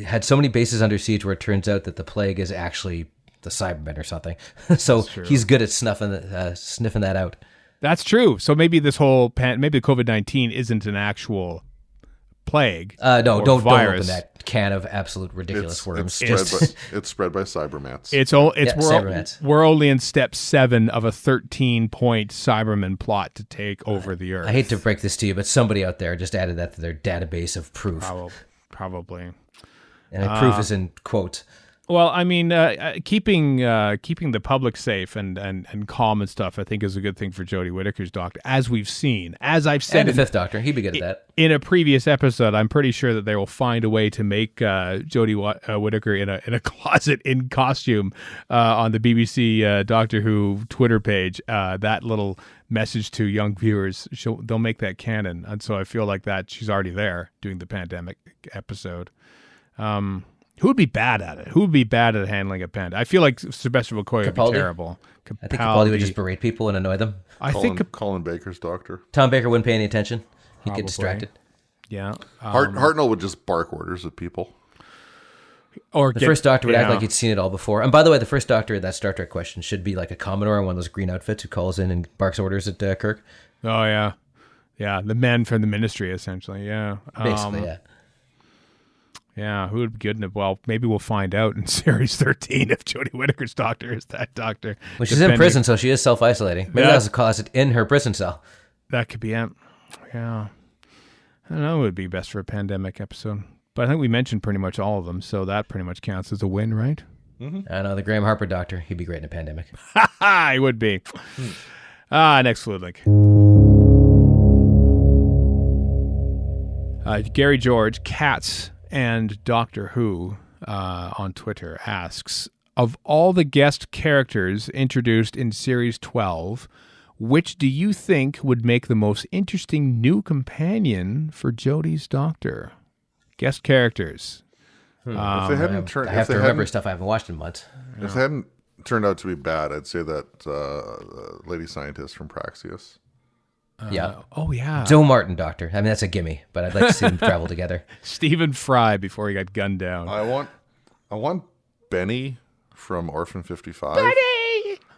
had so many bases under siege where it turns out that the plague is actually the Cybermen or something. So he's good at sniffing that out. That's true. So maybe this whole maybe COVID-19 isn't an actual plague. Don't virus. open that can of absolute ridiculous worms. It's spread by Cybermats. We're only in step 7 of a 13-point Cyberman plot to take over the Earth. I hate to break this to you, but somebody out there just added that to their database of proof. Probably. And proof is in quotes. Well, I mean, keeping the public safe and calm and stuff, I think, is a good thing for Jodie Whittaker's doctor, as we've seen. As I've said, and the Fifth Doctor, he'd be good at that. In a previous episode, I'm pretty sure that they will find a way to make Jodie Whittaker in a closet in costume on the BBC Doctor Who Twitter page. That little message to young viewers, they'll make that canon, and so I feel like that she's already there doing the pandemic episode. Who would be bad at it? Who would be bad at handling a panda? I feel like Sylvester McCoy would be terrible. I think Capaldi would just berate people and annoy them. I think Colin Baker's doctor. Tom Baker wouldn't pay any attention. He'd get distracted. Yeah. Hartnell would just bark orders at people. Or the first Doctor would act like he'd seen it all before. And by the way, the first Doctor, that Star Trek question, should be like a Commodore in one of those green outfits who calls in and barks orders at Kirk. Oh, yeah. Yeah, the men from the Ministry, essentially, yeah. Basically, yeah. Yeah, who would be good enough? Well, maybe we'll find out in Series 13 if Jodie Whittaker's doctor is that doctor. Well, she's in prison, so she is self-isolating. Maybe that's a closet in her prison cell. That could be it. Yeah. I don't know, it would be best for a pandemic episode. But I think we mentioned pretty much all of them, so that pretty much counts as a win, right? Mm-hmm. I know, the Graham Harper doctor, he'd be great in a pandemic. He would be. Next fluid link. Gary George, Cats and Doctor Who on Twitter asks, of all the guest characters introduced in Series 12, which do you think would make the most interesting new companion for Jodie's Doctor? Guest characters. If they hadn't turned, I have to remember stuff I haven't watched in months. If they hadn't turned out to be bad, I'd say that Lady Scientist from Praxias. Yeah. Oh, yeah. Joe Martin Doctor. I mean, that's a gimme, but I'd like to see them travel together. Stephen Fry before he got gunned down. I want Benny from Orphan 55. Benny!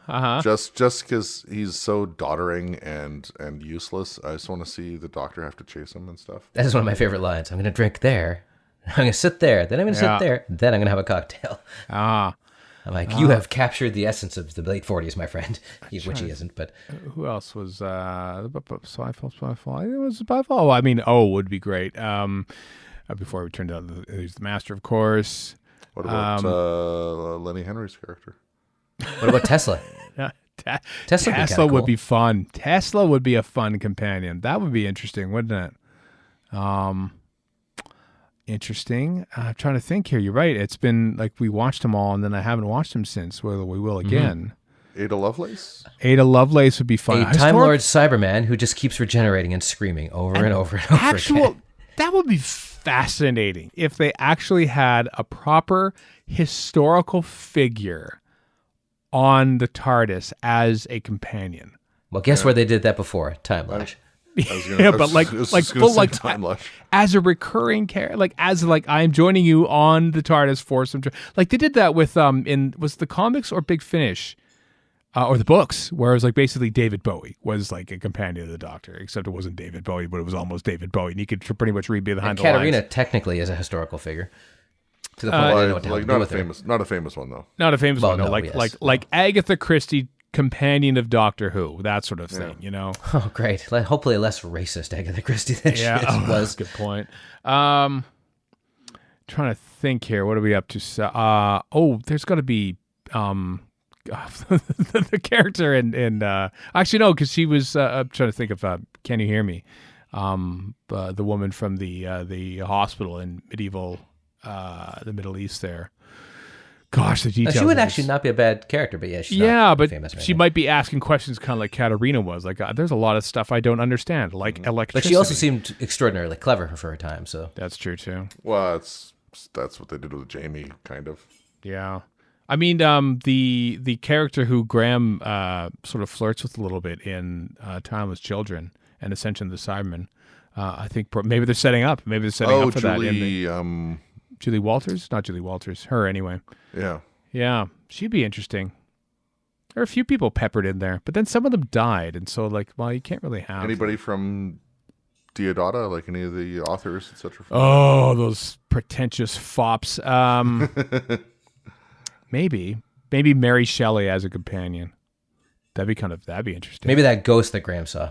Uh-huh. Just because he's so doddering and useless. I just want to see the Doctor have to chase him and stuff. That is one of my favorite lines. I'm going to drink there. I'm going to sit there. Then I'm going to sit there. Then I'm going to have a cocktail. I'm like, you have captured the essence of the late 40s, my friend. Which he isn't, but... Who else was... Spyfall? It was Spyfall. I mean, would be great. Before we turned out, he's the Master, of course. What about Lenny Henry's character? What about Tesla? Tesla would be fun. Tesla would be a fun companion. That would be interesting, wouldn't it? interesting. I'm trying to think here. You're right. It's been like we watched them all, and then I haven't watched them since. Whether we will again. Ada Lovelace? Ada Lovelace would be fun. A Time Lord Cyberman who just keeps regenerating and screaming over and over and over again. That would be fascinating if they actually had a proper historical figure on the TARDIS as a companion. Well, guess where they did that before? Time Lash. Time Lash. As a recurring character, I'm joining you on the TARDIS for some, like they did that with was the comics or Big Finish. Or the books, where it was like basically David Bowie was like a companion of the Doctor, except it wasn't David Bowie, but it was almost David Bowie, and you could pretty much read behind the lines. Katarina technically is a historical figure. To the point where they know what to do with her. Not a famous one though. Not a famous one, no. Like No. Agatha Christie, companion of Doctor Who, that sort of thing, you know. Oh, great! Hopefully, less racist Agatha Christie than she was. Good point. Trying to think here. What are we up to? There's got to be. The character in actually no, because she was I'm trying to think of Can You Hear Me, the woman from the hospital in the Middle East there. Gosh, the details. She would actually not be a bad character, but she's but famous right she now. might be asking questions kind of like Katarina was. Like, there's a lot of stuff I don't understand, like electricity. But she also seemed extraordinarily clever for her time. So that's true too. Well, that's what they did with Jamie, kind of. Yeah. I mean, the character who Graham sort of flirts with a little bit in Timeless Children and Ascension of the Cybermen, I think maybe they're setting up. Maybe they're setting up for Julie, that. Julie Walters? Not Julie Walters. Her, anyway. Yeah. Yeah. She'd be interesting. There are a few people peppered in there, but then some of them died, and so, you can't really have... Anybody from Deodata, like any of the authors, etc.? Oh, those pretentious fops. Maybe Mary Shelley as a companion. That'd be interesting. maybe that ghost that Graham saw.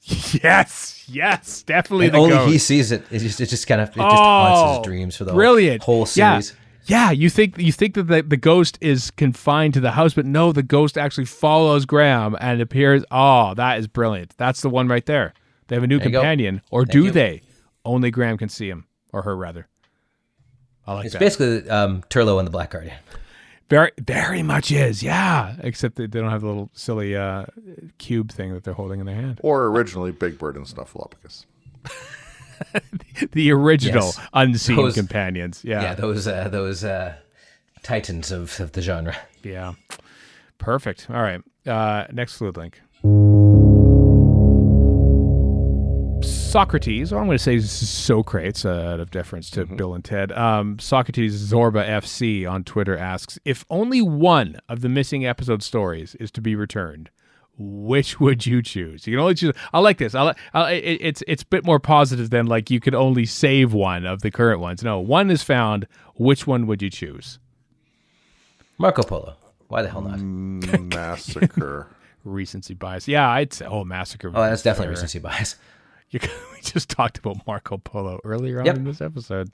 Yes, definitely. And the only ghost. he sees it. It just haunts his dreams for the whole series. Yeah. You think that the ghost is confined to the house, but no, the ghost actually follows Graham and appears. Oh, that is brilliant. That's the one right there. They have a new companion, or do they? Only Graham can see him, or her rather. I like It's that. basically Turlo and the Black Guardian. Very, very much is, yeah. Except they don't have the little silly cube thing that they're holding in their hand. Or originally Big Bird and Snuffleupagus. The original unseen companions. Yeah, those titans of the genre. Yeah, perfect. All right, next fluid link. Socrates, or I'm going to say Socrates, out of deference to Bill and Ted. Socrates Zorba FC on Twitter asks, if only one of the missing episode stories is to be returned, which would you choose? You can only choose. I like this. It's a bit more positive than like you could only save one of the current ones. No, one is found. Which one would you choose? Marco Polo. Why the hell not? Massacre. Recency bias. Yeah, I'd say. Oh, Massacre. Oh, that's definitely recency bias. We just talked about Marco Polo earlier on in this episode.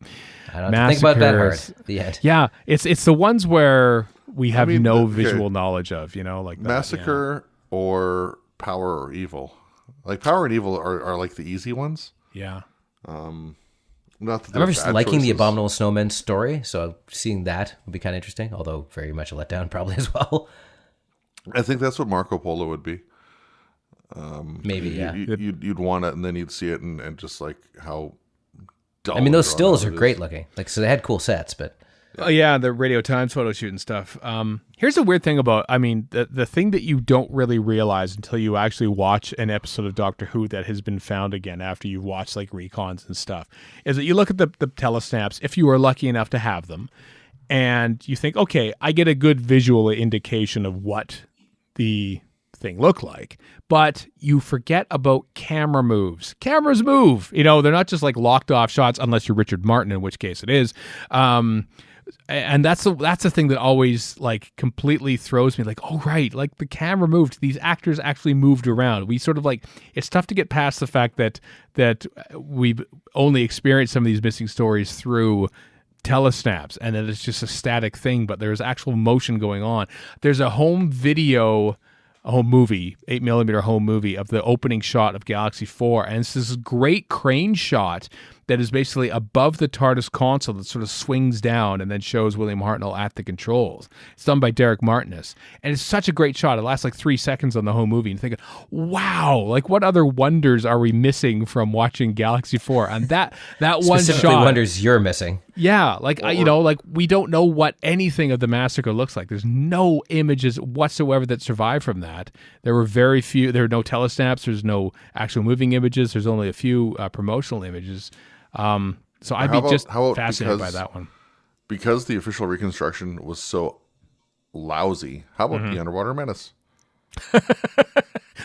I don't have to think about that hard. The end. Yeah, it's the ones where we have no visual knowledge of, like that. Massacre or Power or Evil. Like Power and Evil are like the easy ones. Yeah. Not that I remember just liking the Abominable Snowmen story, so seeing that would be kind of interesting, although very much a letdown probably as well. I think that's what Marco Polo would be. Maybe, yeah. You'd want it, and then you'd see it, and just like how dull. I mean, those stills are great looking. So they had cool sets, but oh yeah, the Radio Times photo shoot and stuff. Here's the weird thing about, the thing that you don't really realize until you actually watch an episode of Doctor Who that has been found again after you've watched like recons and stuff, is that you look at the telesnaps, if you were lucky enough to have them, and you think, okay, I get a good visual indication of what the thing look like, but you forget about camera moves. Cameras move, they're not just like locked off shots unless you're Richard Martin, in which case it is. And that's the thing that always like completely throws me, like, oh right, like the camera moved, these actors actually moved around. We sort of like, it's tough to get past the fact that we've only experienced some of these missing stories through telesnaps and that it's just a static thing, but there's actual motion going on. There's a home movie, 8mm home movie of the opening shot of Galaxy 4, and it's this great crane shot that is basically above the TARDIS console that sort of swings down and then shows William Hartnell at the controls. It's done by Derek Martinez. And it's such a great shot. It lasts like 3 seconds on the whole movie. And thinking, wow, like what other wonders are we missing from watching Galaxy 4? And that one Specifically shot. wonders you're missing. Yeah, like, like we don't know what anything of the massacre looks like. There's no images whatsoever that survive from that. There were very few. There are no telesnaps. There's no actual moving images. There's only a few promotional images. So I'd be just fascinated by that one. Because the official reconstruction was so lousy, how about the Underwater Menace?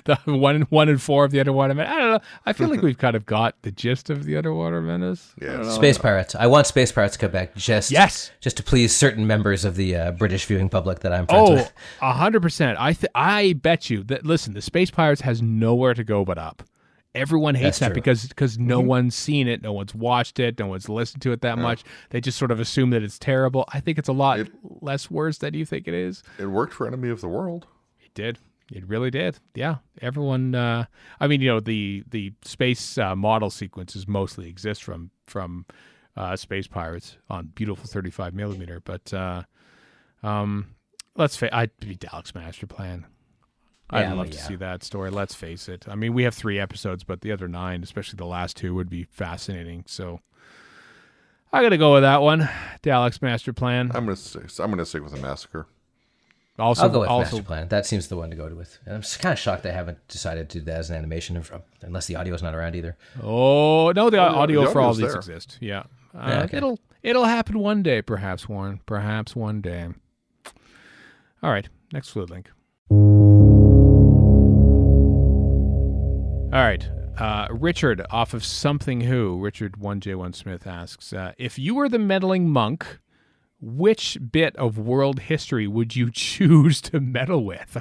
The 1 in 4 of the Underwater Menace. I don't know. I feel like we've kind of got the gist of the Underwater Menace. Yeah. Space Pirates. I want Space Pirates to come back just to please certain members of the British viewing public that I'm friends with. 100%. I bet you that, listen, the Space Pirates has nowhere to go but up. Everyone hates that because no one's seen it, no one's watched it, no one's listened to it that much. They just sort of assume that it's terrible. I think it's a lot less worse than you think it is. It worked for Enemy of the World. It did. It really did. Yeah. Everyone, the space model sequences mostly exist from Space Pirates on beautiful 35 millimeter. But I'd be Dalek's Master Plan. I'd love to see that story. Let's face it. I mean, we have 3 episodes, but the other 9, especially the last 2, would be fascinating. So I got to go with that one. Dalek's Master Plan. I'm gonna stick with the Massacre. I'll go with Master Plan. That seems the one to go with. And I'm just kind of shocked they haven't decided to do that as an animation, unless the audio is not around either. Oh no, the audio for all these there. exist. Yeah, Okay. It'll happen one day, perhaps, Warren. Perhaps one day. All right, next fluid link. All right, Richard off of Something Who. Richard 1J1 Smith asks, if you were the meddling monk, which bit of world history would you choose to meddle with?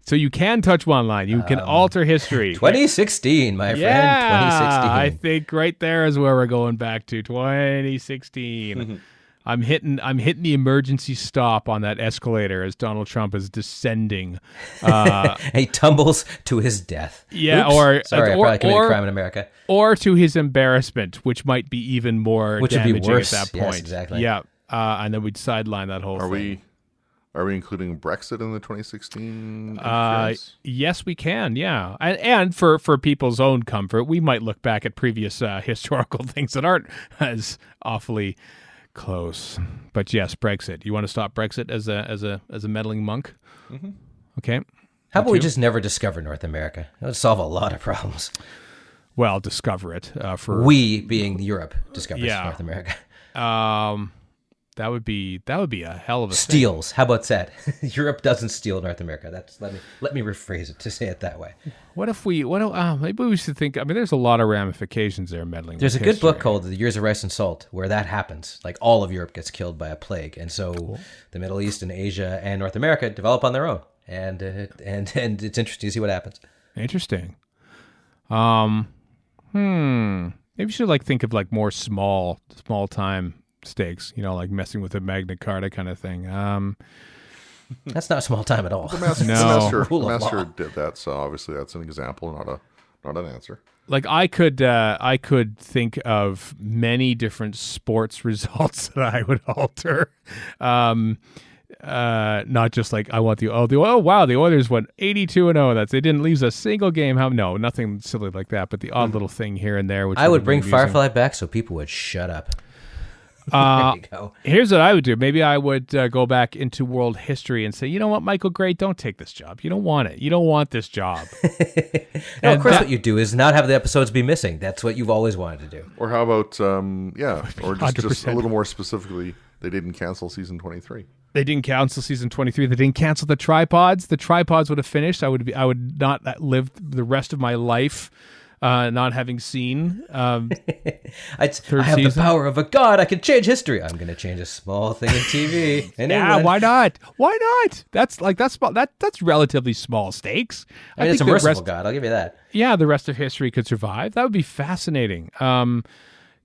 So you can touch one line. You can alter history. 2016, my friend. 2016. I think right there is where we're going back to 2016. I'm hitting the emergency stop on that escalator as Donald Trump is descending. He tumbles to his death. Yeah, Oops. I probably committed a crime in America. Or to his embarrassment, which might be even more damaging would be worse at that point. Yes, exactly. Yeah, and then we'd sideline that whole thing. Are we including Brexit in the 2016? Yes, we can. Yeah, and for people's own comfort, we might look back at previous historical things that aren't as awfully close. But yes, Brexit. You want to stop Brexit as a meddling monk? Mm-hmm. Okay. How about we just never discover North America? That would solve a lot of problems. Well, discover it. We being Europe discovers North America. That would be a hell of a steals. Thing. How about that? Europe doesn't steal North America. Let me rephrase it to say it that way. Maybe we should think. I mean, there's a lot of ramifications there. Meddling. There's a good book called The Years of Rice and Salt where that happens. Like all of Europe gets killed by a plague, and so the Middle East and Asia and North America develop on their own, and it's interesting to see what happens. Interesting. Maybe you should think of more small time stakes, like messing with a Magna Carta kind of thing. That's not small time at all. The master did that, so obviously that's an example, not an answer. I could think of many different sports results that I would alter. Not just I want the Oilers went 82-0. They didn't lose a single game. No, nothing silly like that. But the odd little thing here and there. Which I would bring Firefly back so people would shut up. There you go. Here's what I would do. Maybe I would go back into world history and say, you know what, Michael Gray, don't take this job. You don't want it. You don't want this job. Of course, what you do is not have the episodes be missing. That's what you've always wanted to do. Or how about, or just a little more specifically, they didn't cancel season 23. They didn't cancel season 23. They didn't cancel the tripods. The tripods would have finished. I would not live the rest of my life not having seen I have the power of a god. I can change history. I'm going to change a small thing in TV. Yeah, why not? Why not? That's relatively small stakes. I mean, it's a merciful god. I'll give you that. Yeah, the rest of history could survive. That would be fascinating.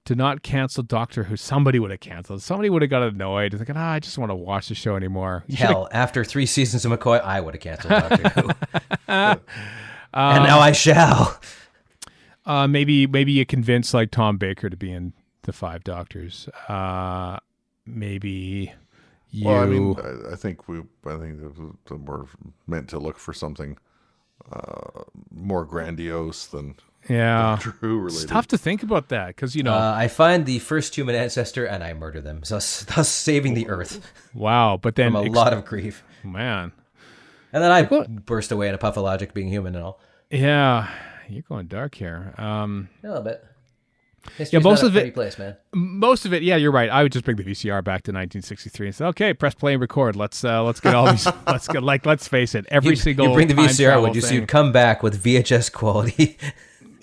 To not cancel Doctor Who, somebody would have canceled. Somebody would have got annoyed, thinking, I just want to watch the show anymore. Hell, after 3 seasons of McCoy, I would have canceled Doctor Who. And now I shall. Maybe you convince like Tom Baker to be in the Five Doctors. Maybe you. Well, I mean, I think we're meant to look for something more grandiose than Doctor Who related. It's tough to think about that because I find the first human ancestor and I murder them, thus saving the Earth. Wow, but then from a lot of grief, man. And then I burst away in a puff of logic, being human and all. Yeah, you're going dark here. A little bit. History's most of it, place, man. Most of it, yeah, you're right. I would just bring the VCR back to 1963 and say, "Okay, press play and record. Let's get all these. Let's face it. Every single you bring the VCR, would you? Thing. So you'd come back with VHS quality,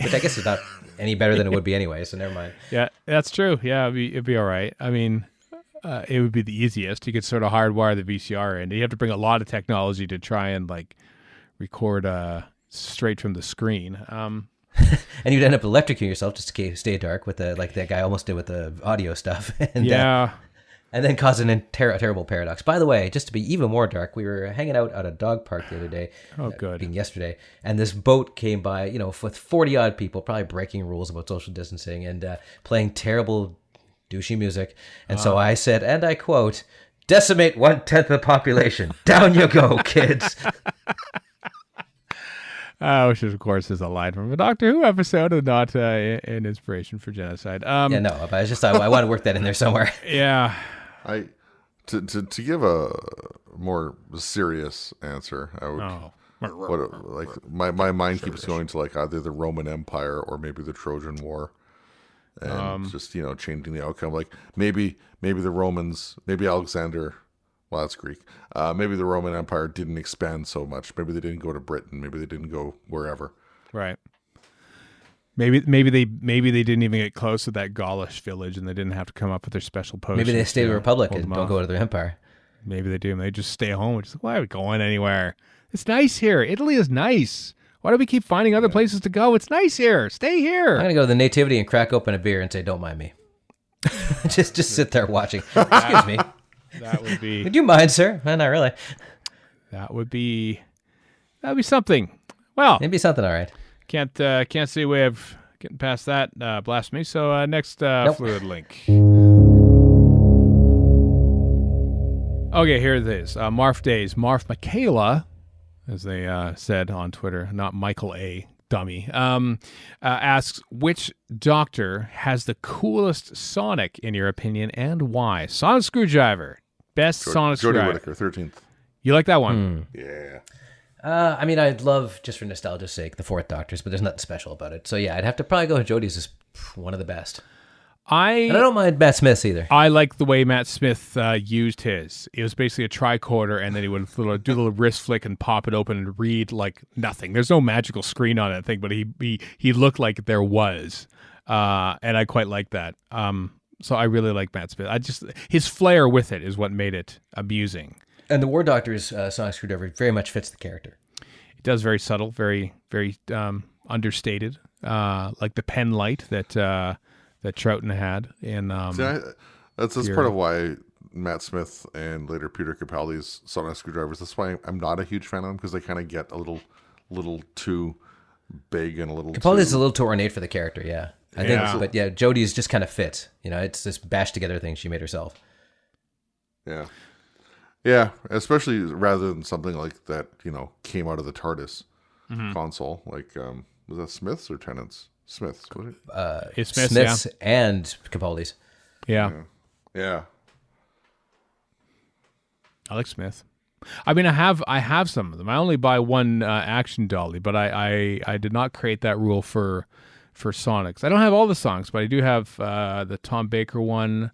which I guess is not any better than it would be anyway. So never mind. Yeah, that's true. Yeah, it'd be all right. I mean, it would be the easiest. You could sort of hardwire the VCR in. You have to bring a lot of technology to try and like record straight from the screen. And you'd end up electrocuting yourself just to stay dark with like that guy almost did with the audio stuff. And, yeah. And then cause a terrible paradox. By the way, just to be even more dark, we were hanging out at a dog park the other day. Oh, good. Being yesterday. And this boat came by, with 40 odd people, probably breaking rules about social distancing and playing terrible douchey music. And so I said, and I quote, "Decimate 1/10 of the population. Down you go, kids." Which, of course, is a line from a Doctor Who episode and not an inspiration for genocide. Yeah, no, but I want to work that in there somewhere. Yeah. To give a more serious answer, I would my mind keeps going to like either the Roman Empire or maybe the Trojan War, and just changing the outcome. Like maybe the Romans, maybe Alexander. Well, that's Greek. Maybe the Roman Empire didn't expand so much. Maybe they didn't go to Britain. Maybe they didn't go wherever. Right. Maybe they didn't even get close to that Gaulish village, and they didn't have to come up with their special potions. Maybe they stay in the Republic and don't go to their empire. Maybe they do. And they just stay home. It's like, why are we going anywhere? It's nice here. Italy is nice. Why do we keep finding other places to go? It's nice here. Stay here. I'm gonna go to the Nativity and crack open a beer and say, "Don't mind me." just sit there watching. Excuse me. That would be. Would you mind, sir? Not really. That'd be something. Well, maybe something. All right. Can't see a way of getting past that blasphemy. So next fluid link. Okay, here it is. Marf Days. Marf Michaela, as they said on Twitter, not Michael A. Dummy, asks, which Doctor has the coolest Sonic in your opinion and why? Sonic Screwdriver. Best Sonic Screwdriver. Jodie Whittaker, 13th. You like that one? Yeah. I mean, I'd love, just for nostalgia's sake, the Fourth Doctors, but there's nothing special about it. So yeah, I'd have to probably go with Jodie's as one of the best. And I don't mind Matt Smith's either. I like the way Matt Smith used his. It was basically a tricorder, and then he would do a little wrist flick and pop it open and read like nothing. There's no magical screen on that thing, but he looked like there was, and I quite like that. So I really like Matt Smith. His flair with it is what made it amusing. And the War Doctor's Sonic Screwdriver very much fits the character. It does, very subtle, very very understated, like the pen light that Troughton had in that's part of why Matt Smith and later Peter Capaldi's Sonic Screwdrivers, that's why I'm not a huge fan of them, because they kind of get a little too big and a little Capaldi's a little too ornate for the character, yeah. I think, but yeah, Jodie's just kind of fits. It's this bashed together thing she made herself. Yeah, especially rather than something like that, came out of the TARDIS console. Like, was that Smith's or Tennant's? Smith's, was it? It's Smith's, Smith's and Capaldi's. Yeah. I like Smith. I mean, I have some of them. I only buy one action dolly, but I did not create that rule for Sonics. I don't have all the songs, but I do have the Tom Baker one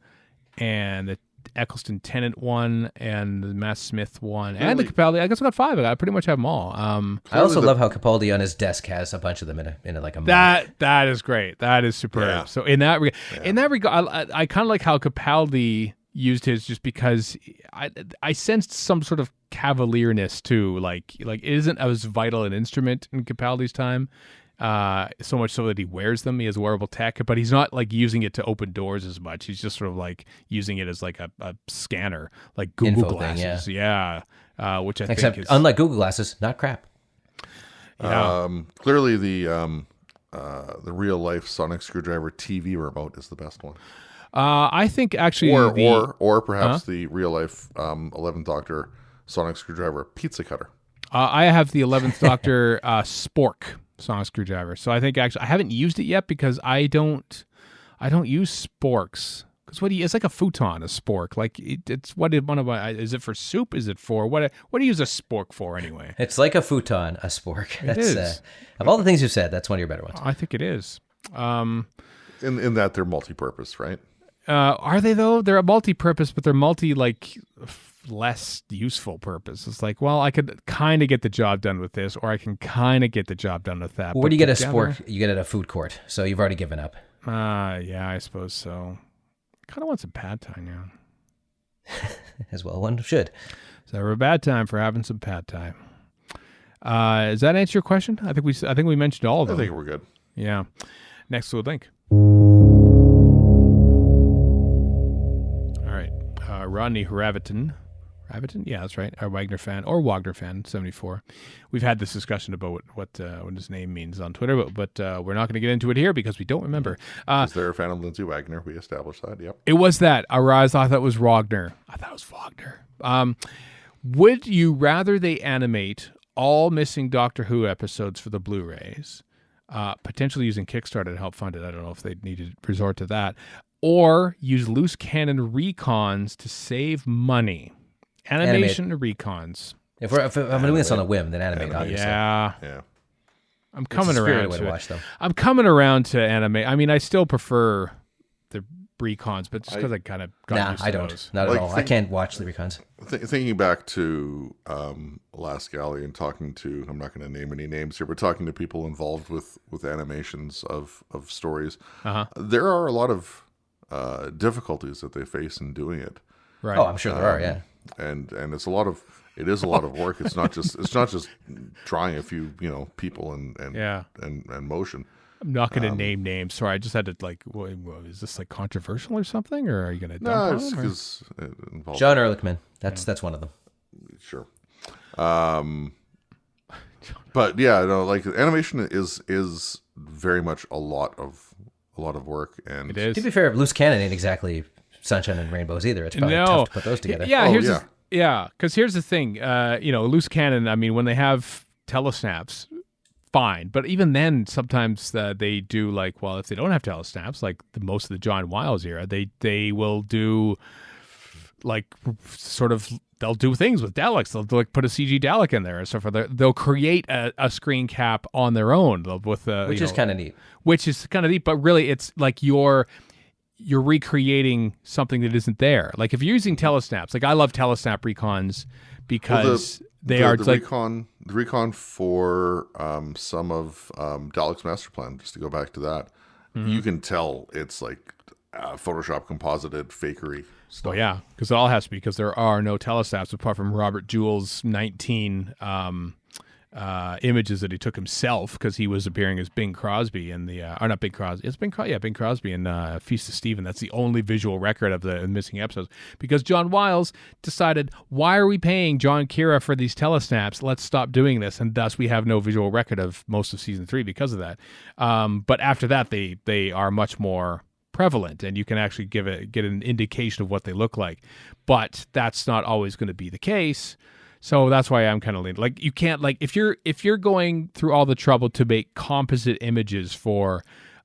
and the Eccleston Tennant one and the Matt Smith one and the Capaldi. I guess I got 5. I pretty much have them all. I also love how Capaldi on his desk has a bunch of them in like a mug. That is great. That is superb. Yeah. So in that regard, I kind of like how Capaldi used his, just because I sensed some sort of cavalierness too. Like it isn't as vital an instrument in Capaldi's time. So much so that he wears them. He has wearable tech, but he's not like using it to open doors as much. He's just sort of like using it as like a scanner, like Google Info Glasses. thing, which Except think is, unlike Google Glasses, not crap. Clearly the the real life sonic screwdriver TV remote is the best one. I think actually, or perhaps the real life 11th Doctor sonic screwdriver pizza cutter. I have the 11th Doctor spork sonic screwdriver. So I think actually I haven't used it yet because I don't use sporks. Because it's like a futon, a spork. Like it's is it for soup? Is it for what do you use a spork for anyway? It's like a futon, a spork. It is. Of all the things you've said, that's one of your better ones. I think it is. In that they're multi-purpose, right? Are they though? They're a multi-purpose, but they're less useful purpose. It's like, well, I could kind of get the job done with this, or I can kind of get the job done with that. Well, where do you get a spork? You get it at a food court, so you've already given up. Yeah, I suppose so. I kind of want some pad thai now. As well, one should. So we're a bad time for having some pad thai. Does that answer your question? I think we mentioned all of them. I think we're good. Yeah. Next to a link. All right. Rodney Hraviton. Yeah, that's right. Our Wagner fan, 74. We've had this discussion about what his name means on Twitter, but we're not going to get into it here because we don't remember. Is there a fan of Lindsay Wagner? We established that. Yep. It was that. I thought it was Wagner. I thought it was Wagner. Would you rather they animate all missing Doctor Who episodes for the Blu-rays, potentially using Kickstarter to help fund it? I don't know if they need to resort to that, or use loose cannon recons to save money. Animation recons. If I'm doing this on a whim, then animate, obviously. Yeah. I'm coming around to watch them. I'm coming around to animate. I mean, I still prefer the recons, but just because I kind of got used to those. Not at all. I can't watch the recons. Thinking back to Last Galley and talking to, I'm not going to name any names here, but talking to people involved with animations of stories, there are a lot of difficulties that they face in doing it. Right. Oh, I'm sure there are. Yeah. And it is a lot of work. It's not just drawing a few people and motion. I'm not going to name names. Sorry, I just had to is this like controversial or something, or are you going to dump on them? Because it involves John Ehrlichman. That's one of them. Sure. But yeah, like animation is very much a lot of work, and it is. To be fair, Loose Cannon ain't exactly sunshine and rainbows either. It's probably tough to put those together. Yeah, because here's the thing. Loose cannon, I mean, when they have telesnaps, fine. But even then, sometimes they do if they don't have telesnaps, like most of the John Wiles era, they will do they'll do things with Daleks. They'll put a CG Dalek in there. So they'll create a screen cap on their own with which is kind of neat. Which is kind of neat, but really it's like you're recreating something that isn't there. Like if you're using telesnaps, I love telesnap recons because the recon for some of Dalek's master plan. Just to go back to that, you can tell it's like Photoshop composited fakery stuff. Oh yeah, because it all has to be because there are no telesnaps apart from Robert Jewell's 19 images that he took himself because he was appearing as Bing Crosby in the or not Bing Crosby. It's Bing Crosby in Feast of Stephen. That's the only visual record of the missing episodes because John Wiles decided, why are we paying John Kira for these telesnaps? Let's stop doing this, and thus we have no visual record of most of season 3 because of that. But after that, they are much more prevalent, and you can actually get an indication of what they look like. But that's not always going to be the case. So that's why I'm kind of leaning. You can't if you're going through all the trouble to make composite images for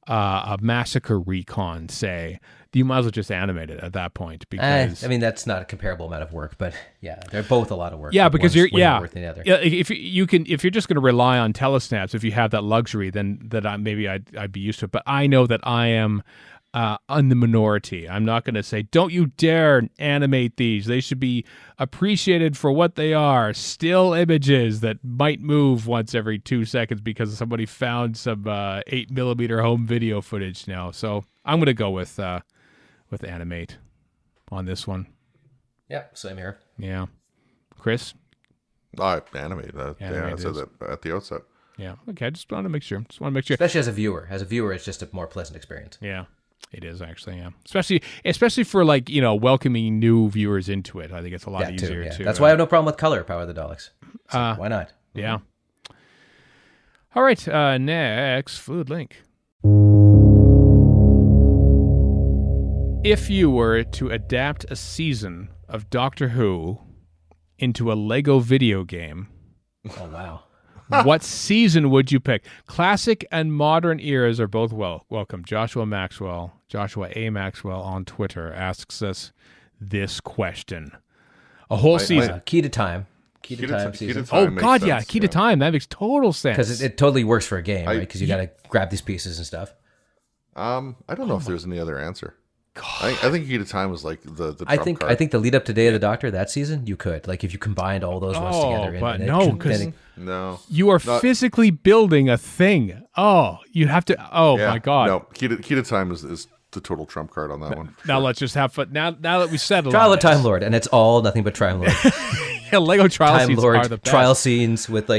a massacre recon, say, you might as well just animate it at that point because that's not a comparable amount of work, but yeah, they're both a lot of work. Yeah, because worth the other. Yeah, if you're just going to rely on telesnaps, if you have that luxury, then I'd be used to it. But I know that I am in the minority. I'm not going to say, don't you dare animate these. They should be appreciated for what they are. Still images that might move once every 2 seconds because somebody found some 8mm home video footage now. So I'm going to go with animate on this one. Yeah, same here. Yeah. Chris? Animate. I said that at the outset. Yeah. Okay, I just want to make sure. Especially as a viewer. As a viewer, it's just a more pleasant experience. Yeah. It is actually, yeah. Especially for welcoming new viewers into it. I think it's a lot easier too. That's why I have no problem with color Power of the Daleks. So why not? Yeah. All right, next Fluid Link. If you were to adapt a season of Doctor Who into a Lego video game, oh wow, what season would you pick? Classic and modern eras are both welcome. Joshua A. Maxwell on Twitter asks us this question. A whole season. Key to Time. Key to Time season. Oh, God, yeah. Key to Time. That makes total sense. Because it totally works for a game, right? Because you got to grab these pieces and stuff. I don't know if there's any other answer. I think Key to Time was like the I trump think the lead up to Day of the Doctor, that season, you could. Like if you combined all those ones together. But no, because you are physically building a thing. Oh, you have to. Oh, my God. No, Key to Time is the total trump card on that one. Now let's just have fun. Now that we settled Trial on of Time Lord, and it's all nothing but Time Lord. Yeah, Lego trial Time scenes Lord are the best. trial scenes with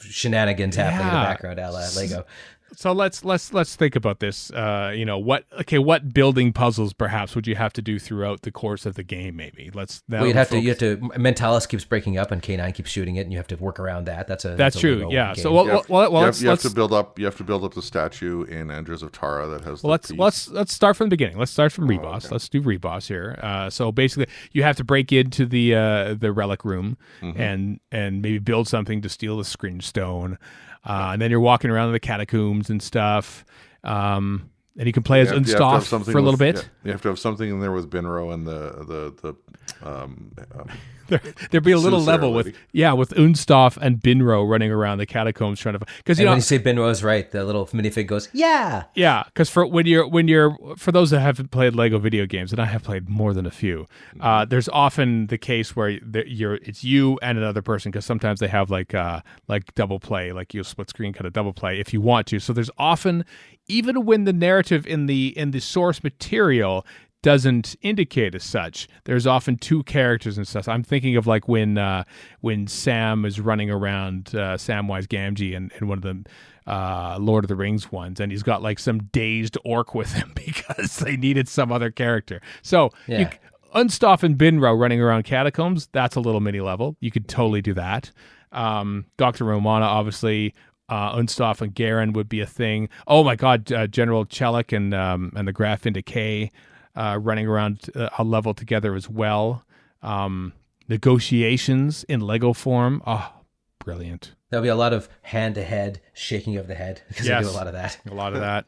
shenanigans happening in the background, a la Lego. So let's think about this. What building puzzles perhaps would you have to do throughout the course of the game? Maybe you have to. Mentalis keeps breaking up, and K9 keeps shooting it, and you have to work around that. That's true. Yeah. Game. So you have to build up. You have to build up the statue in Andres of Tara that has. Let's start from the beginning. Let's start from Reboss. Okay. Let's do Reboss here. So basically, you have to break into the relic room and maybe build something to steal the screen stone. And then you're walking around the catacombs and stuff. And you can play as Unstoff for a little bit. Yeah, you have to have something in there with Binro and there'd be a little level with Unstoff and Binro running around the catacombs trying to, because when you say Binro is right, the little minifig goes because for for those that haven't played Lego video games, and I have played more than a few, there's often the case where it's you and another person, because sometimes they have like double play, like you split screen kind of double play if you want to. So there's often, even when the narrative in the source material doesn't indicate as such, there's often two characters and stuff. I'm thinking of like when Sam is running around, Samwise Gamgee in one of the Lord of the Rings ones, and he's got like some dazed orc with him because they needed some other character. So Unstoff and Binro running around catacombs, that's a little mini level. You could totally do that. Dr. Romana, obviously. Unstoff and Garen would be a thing. Oh my God, General Chelik and the Graf into K running around a level together as well. Negotiations in Lego form. Oh, brilliant. There'll be a lot of hand-to-head shaking of the head, because they do a lot of that. A lot of that.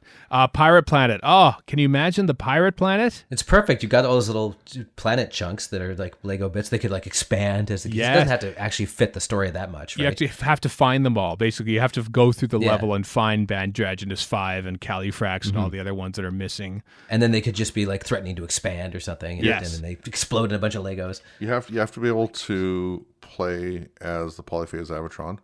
Pirate Planet. Oh, can you imagine the Pirate Planet? It's perfect. You've got all those little planet chunks that are like Lego bits. They could like expand as it doesn't have to actually fit the story that much, right? You have to find them all. Basically, you have to go through the level and find Bandraginus 5 and Califrax and all the other ones that are missing. And then they could just be like threatening to expand or something. And then they explode in a bunch of Legos. You have to be able to play as the Polyphase Avatron.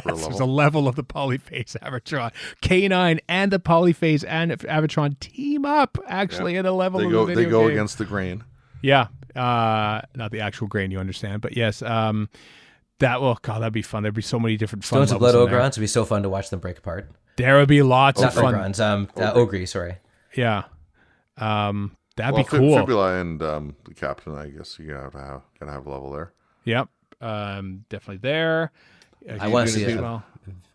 There's a level of the Polyphase Avatron. K9 and the Polyphase and Avatron team up, actually, at a level of the video They go game. against the grain. Yeah. Not the actual grain, you understand. But yes, that'd be fun. There'd be so many different fun Stones of Blood Ogrons would be so fun to watch them break apart. There would be lots of fun. Ogre, sorry. Yeah. That'd be cool. Fibula and the Captain, I guess you gotta have a level there. Yep. Definitely there. I want to see it.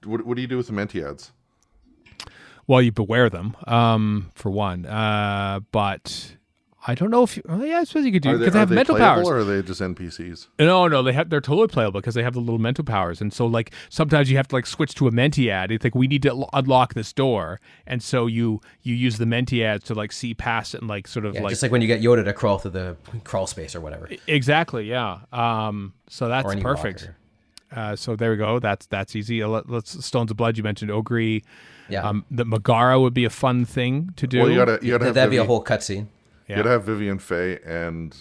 What do you do with the Mentiads? Well, you beware them, for one. But I don't know if I suppose you could do, because they have mental powers. Or are they just NPCs? No, they're totally playable because they have the little mental powers. And so like sometimes you have to like switch to a Mentiad. It's like, we need to unlock this door. And so you use the Mentiads to like see past it and like sort of like, just like when you get Yoda to crawl through the crawl space or whatever. Exactly. Yeah. So that's perfect. Walker. So there we go. That's easy. Let's Stones of Blood. You mentioned Ogre. Yeah. The Megara would be a fun thing to do. Well, you gotta have that'd be a whole cutscene. You gotta have Vivian Faye and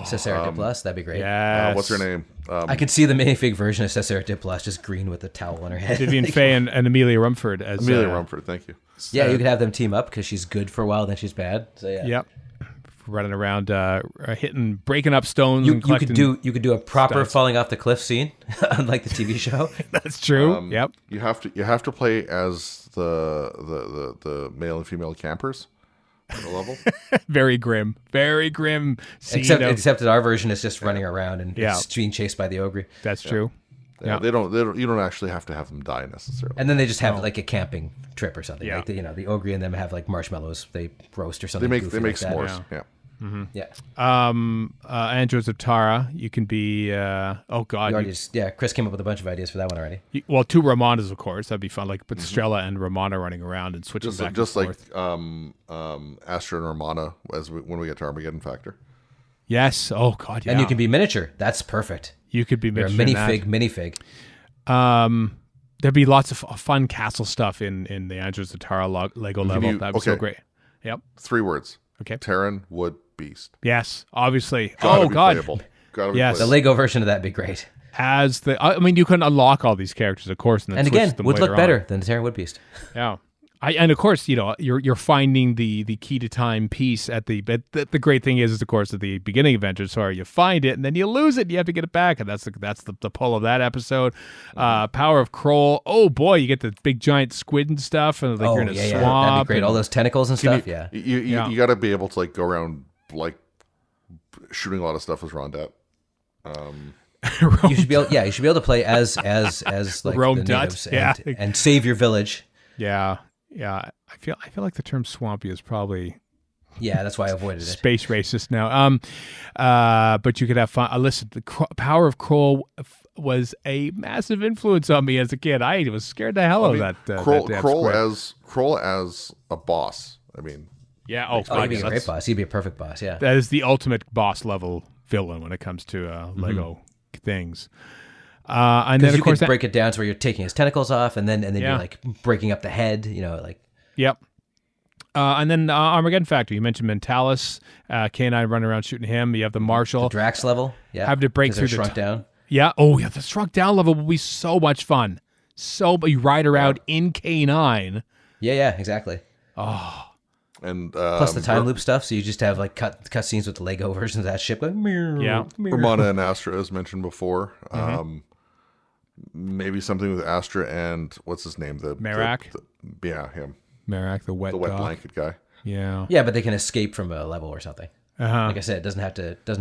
Cesare Diplas. That'd be great. Yes. What's her name? I could see the minifig version of Cesare Diplas just green with a towel on her head. Vivian Faye and Amelia Rumford as Rumford. Thank you. Yeah, you could have them team up because she's good for a while, then she's bad. So yeah. Yep. Running around, breaking up stones. You could do a proper falling off the cliff scene, unlike the TV show. That's true. Yep. You have to play as the male and female campers on the level. Very grim scene. Except that our version is just running around and being chased by the ogre. That's true. Yeah, they don't. You don't actually have to have them die necessarily. And then they just have like a camping trip or something. Like the Ogre and them have like marshmallows they roast or something. They make like s'mores. That. Yeah. Yeah. Andros of Tara. You can be. Oh God. Chris came up with a bunch of ideas for that one already. Well, 2 Ramonas, of course. That'd be fun. Like, but Strella and Ramona running around and switching back and forth. Astra and Ramona when we get to Armageddon Factor. Yes. Oh God. Yeah. And you can be miniature. That's perfect. You could be miniature. Minifig. There'd be lots of fun castle stuff in the Andros of Tara Lego level. That'd be so great. Yep. 3 words. Okay. Terran Wood Beast. Yes, obviously. Gotta be God. Playable. Gotta be yes. The Lego version of that'd be great. You can unlock all these characters, of course, and again, would look better than the Terran Wood Beast. Yeah. And of course, you're finding the key to time piece at the great thing is of course at the beginning of Adventure Story you find it and then you lose it and you have to get it back, and that's the pull of that episode. Power of Kroll. Oh boy, you get the big giant squid and stuff, and you're in a swamp. That'd be great. All those tentacles and stuff. You got to be able to go around shooting a lot of stuff with Rondat. You should be able to play as like Rome the natives Dut. and save your village. Yeah. Yeah, I feel like the term swampy is probably that's why I avoided it. Space racist now. But you could have fun. Listen, the Power of Kroll was a massive influence on me as a kid. I was scared the hell out of that. Kroll as a boss. I mean, yeah. He'd be a great boss. He'd be a perfect boss. Yeah, that is the ultimate boss level villain when it comes to Lego things. And then of course break it down to where you're taking his tentacles off, and then you're like breaking up the head. Yep. And then Armageddon Factor. You mentioned Mentalis, K9 running around shooting him. You have the Marshal, the Drax level. Yeah, have to break through the shrunk down. Yeah. Oh yeah, the shrunk down level will be so much fun. But you ride around in K9. Yeah, exactly. Oh. And plus the time loop stuff, so you just have like cut scenes with the Lego versions of that ship. Ramona and Astra, as mentioned before. Maybe something with Astra and what's his name? The Merak. Him. Merak, the wet blanket guy. Yeah. Yeah, but they can escape from a level or something. Like I said, it doesn't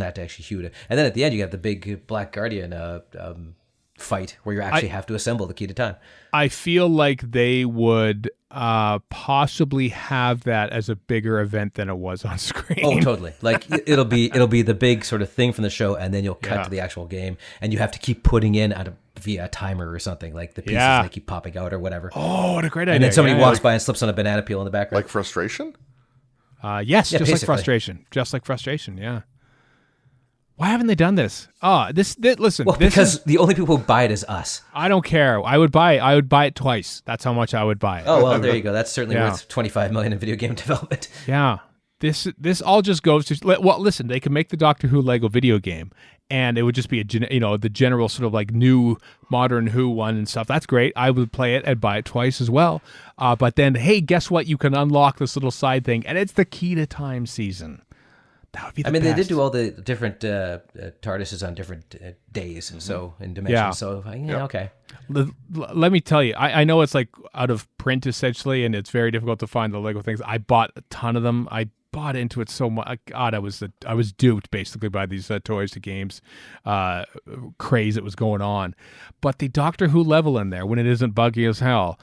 have to actually shoot it. And then at the end, you have the big Black Guardian fight where you actually have to assemble the key to time. I feel like they would possibly have that as a bigger event than it was on screen. Oh, totally. Like it'll be the big sort of thing from the show, and then you'll cut to the actual game, and you have to keep putting in via a timer or something, like the pieces they keep popping out or whatever. Oh, what a great idea! And then somebody walks by and slips on a banana peel in the background, like Frustration. Yes, just like Frustration. Just like Frustration. Yeah. Why haven't they done this? Listen. Well, because the only people who buy it is us. I don't care. I would buy it twice. That's how much I would buy it. Oh well, there you go. That's certainly worth $25 million in video game development. Yeah. This all just goes to listen. They can make the Doctor Who Lego video game, and it would just be the general sort of like new modern Who one and stuff. That's great. I would play it and buy it twice as well. But then, hey, guess what? You can unlock this little side thing, and it's the Key to Time season. That would be the best. They did do all the different TARDISes on different days, and so in dimensions. Yeah. So okay. Let me tell you, I know it's like out of print essentially, and it's very difficult to find the Lego things. I bought a ton of them. I bought into it so much. God, I was duped basically by these toys to games craze that was going on. But the Doctor Who level in there, when it isn't buggy as hell,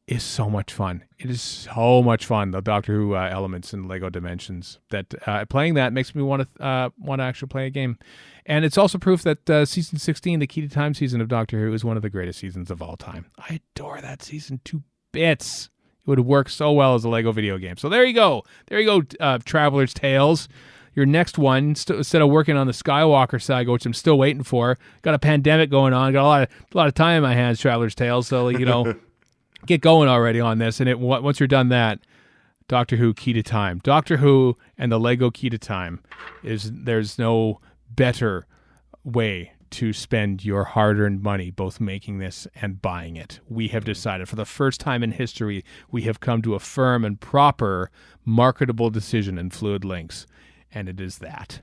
is so much fun. It is so much fun. The Doctor Who elements and Lego Dimensions. That playing that makes me want to actually play a game. And it's also proof that season 16, the Key to Time season of Doctor Who, is one of the greatest seasons of all time. I adore that season to bits. It would work so well as a Lego video game. So there you go. Traveler's Tales. Your next one, instead of working on the Skywalker saga, which I'm still waiting for, got a pandemic going on, got a lot of time in my hands. Traveler's Tales. So get going already on this. And once you're done that, Doctor Who Key to Time. Doctor Who and the Lego Key to Time there's no better way to spend your hard-earned money, both making this and buying it. We have decided for the first time in history, we have come to a firm and proper marketable decision in Fluid Links, and it is that.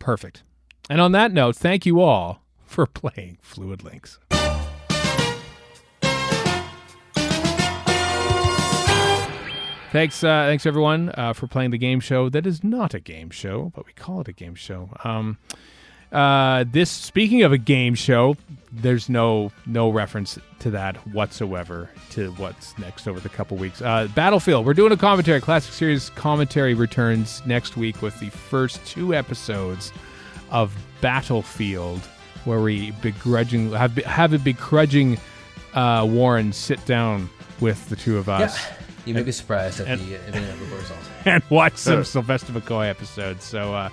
Perfect. And on that note, thank you all for playing Fluid Links. Thanks everyone for playing the game show that is not a game show, but we call it a game show. This, speaking of a game show, there's no reference to that whatsoever to what's next over the couple weeks. Battlefield, we're doing a commentary. Classic Series commentary returns next week with the first 2 episodes of Battlefield, where we have a begrudging Warren sit down with the two of us. Yeah. You may be surprised at the result. And watch some Sylvester McCoy episodes. So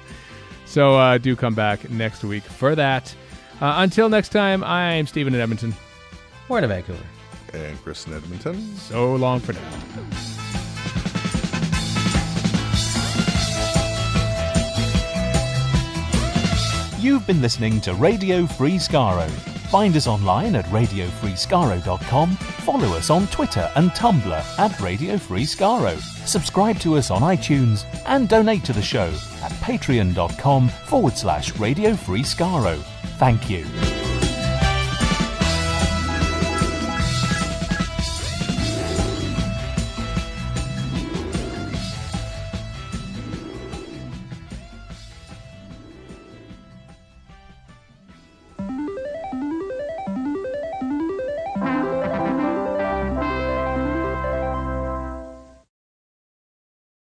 do come back next week for that. Until next time, I'm Stephen in Edmonton. Warren in Vancouver. And Chris in Edmonton. So long for now. You've been listening to Radio Free Skaro. Find us online at radiofreeskaro.com, follow us on Twitter and Tumblr at Radio Free Skaro, subscribe to us on iTunes, and donate to the show at patreon.com/Radio Free Skaro. Thank you.